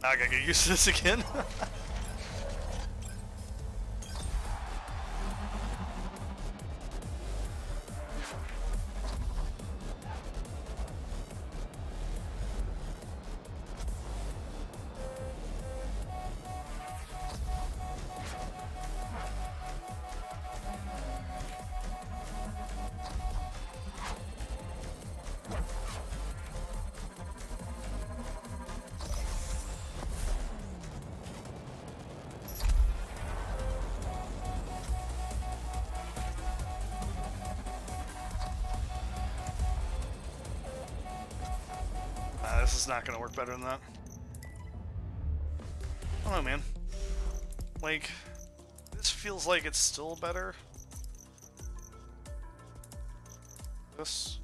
Now I gotta get used to this again. this is not gonna work better than that. I don't know, man. Like, this feels like it's still better. This.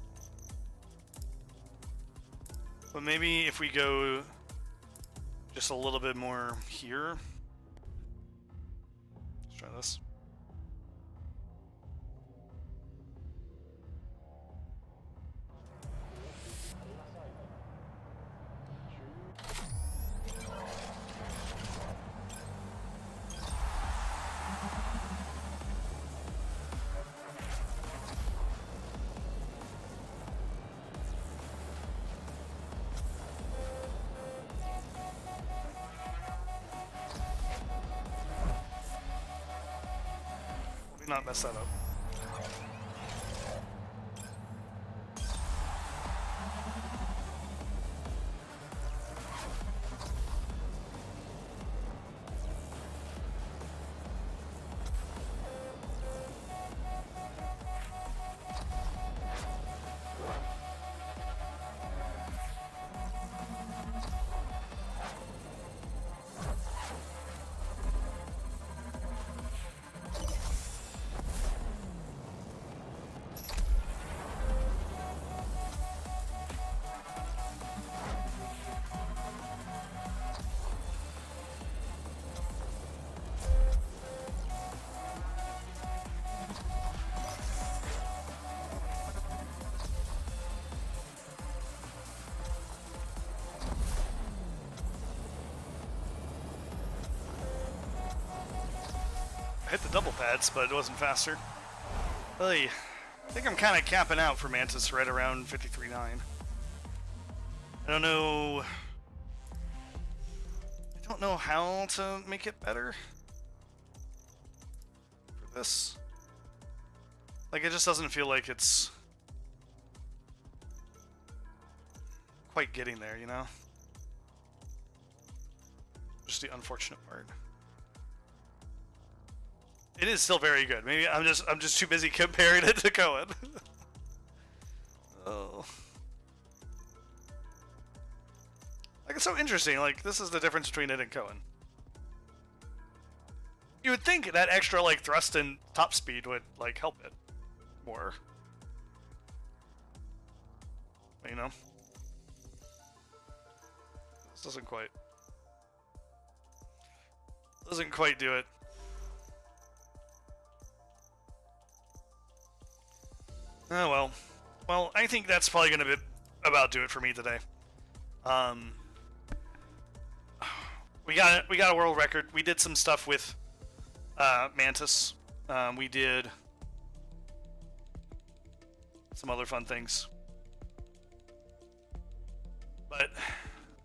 But maybe if we go just a little bit more here. Let's try this. Not mess that up. I hit the double pads, but it wasn't faster. Hey, I think I'm kind of capping out for Mantis right around 53.9. I don't know how to make it better for this. Like, it just doesn't feel like it's quite getting there, you know? Just the unfortunate part. It is still very good. Maybe I'm just too busy comparing it to Cohen. Oh. Like, it's so interesting. Like, this is the difference between it and Cohen. You would think that extra, like, thrust and top speed would, like, help it more. But, you know? This doesn't quite do it. Oh well. Well, I think that's probably gonna be about do it for me today. We got a world record. We did some stuff with Mantis. We did some other fun things. But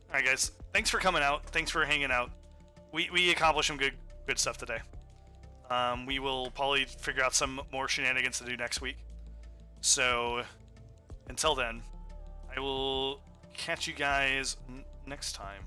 alright guys, thanks for coming out. Thanks for hanging out. We accomplished some good stuff today. We will probably figure out some more shenanigans to do next week. So, until then, I will catch you guys next time.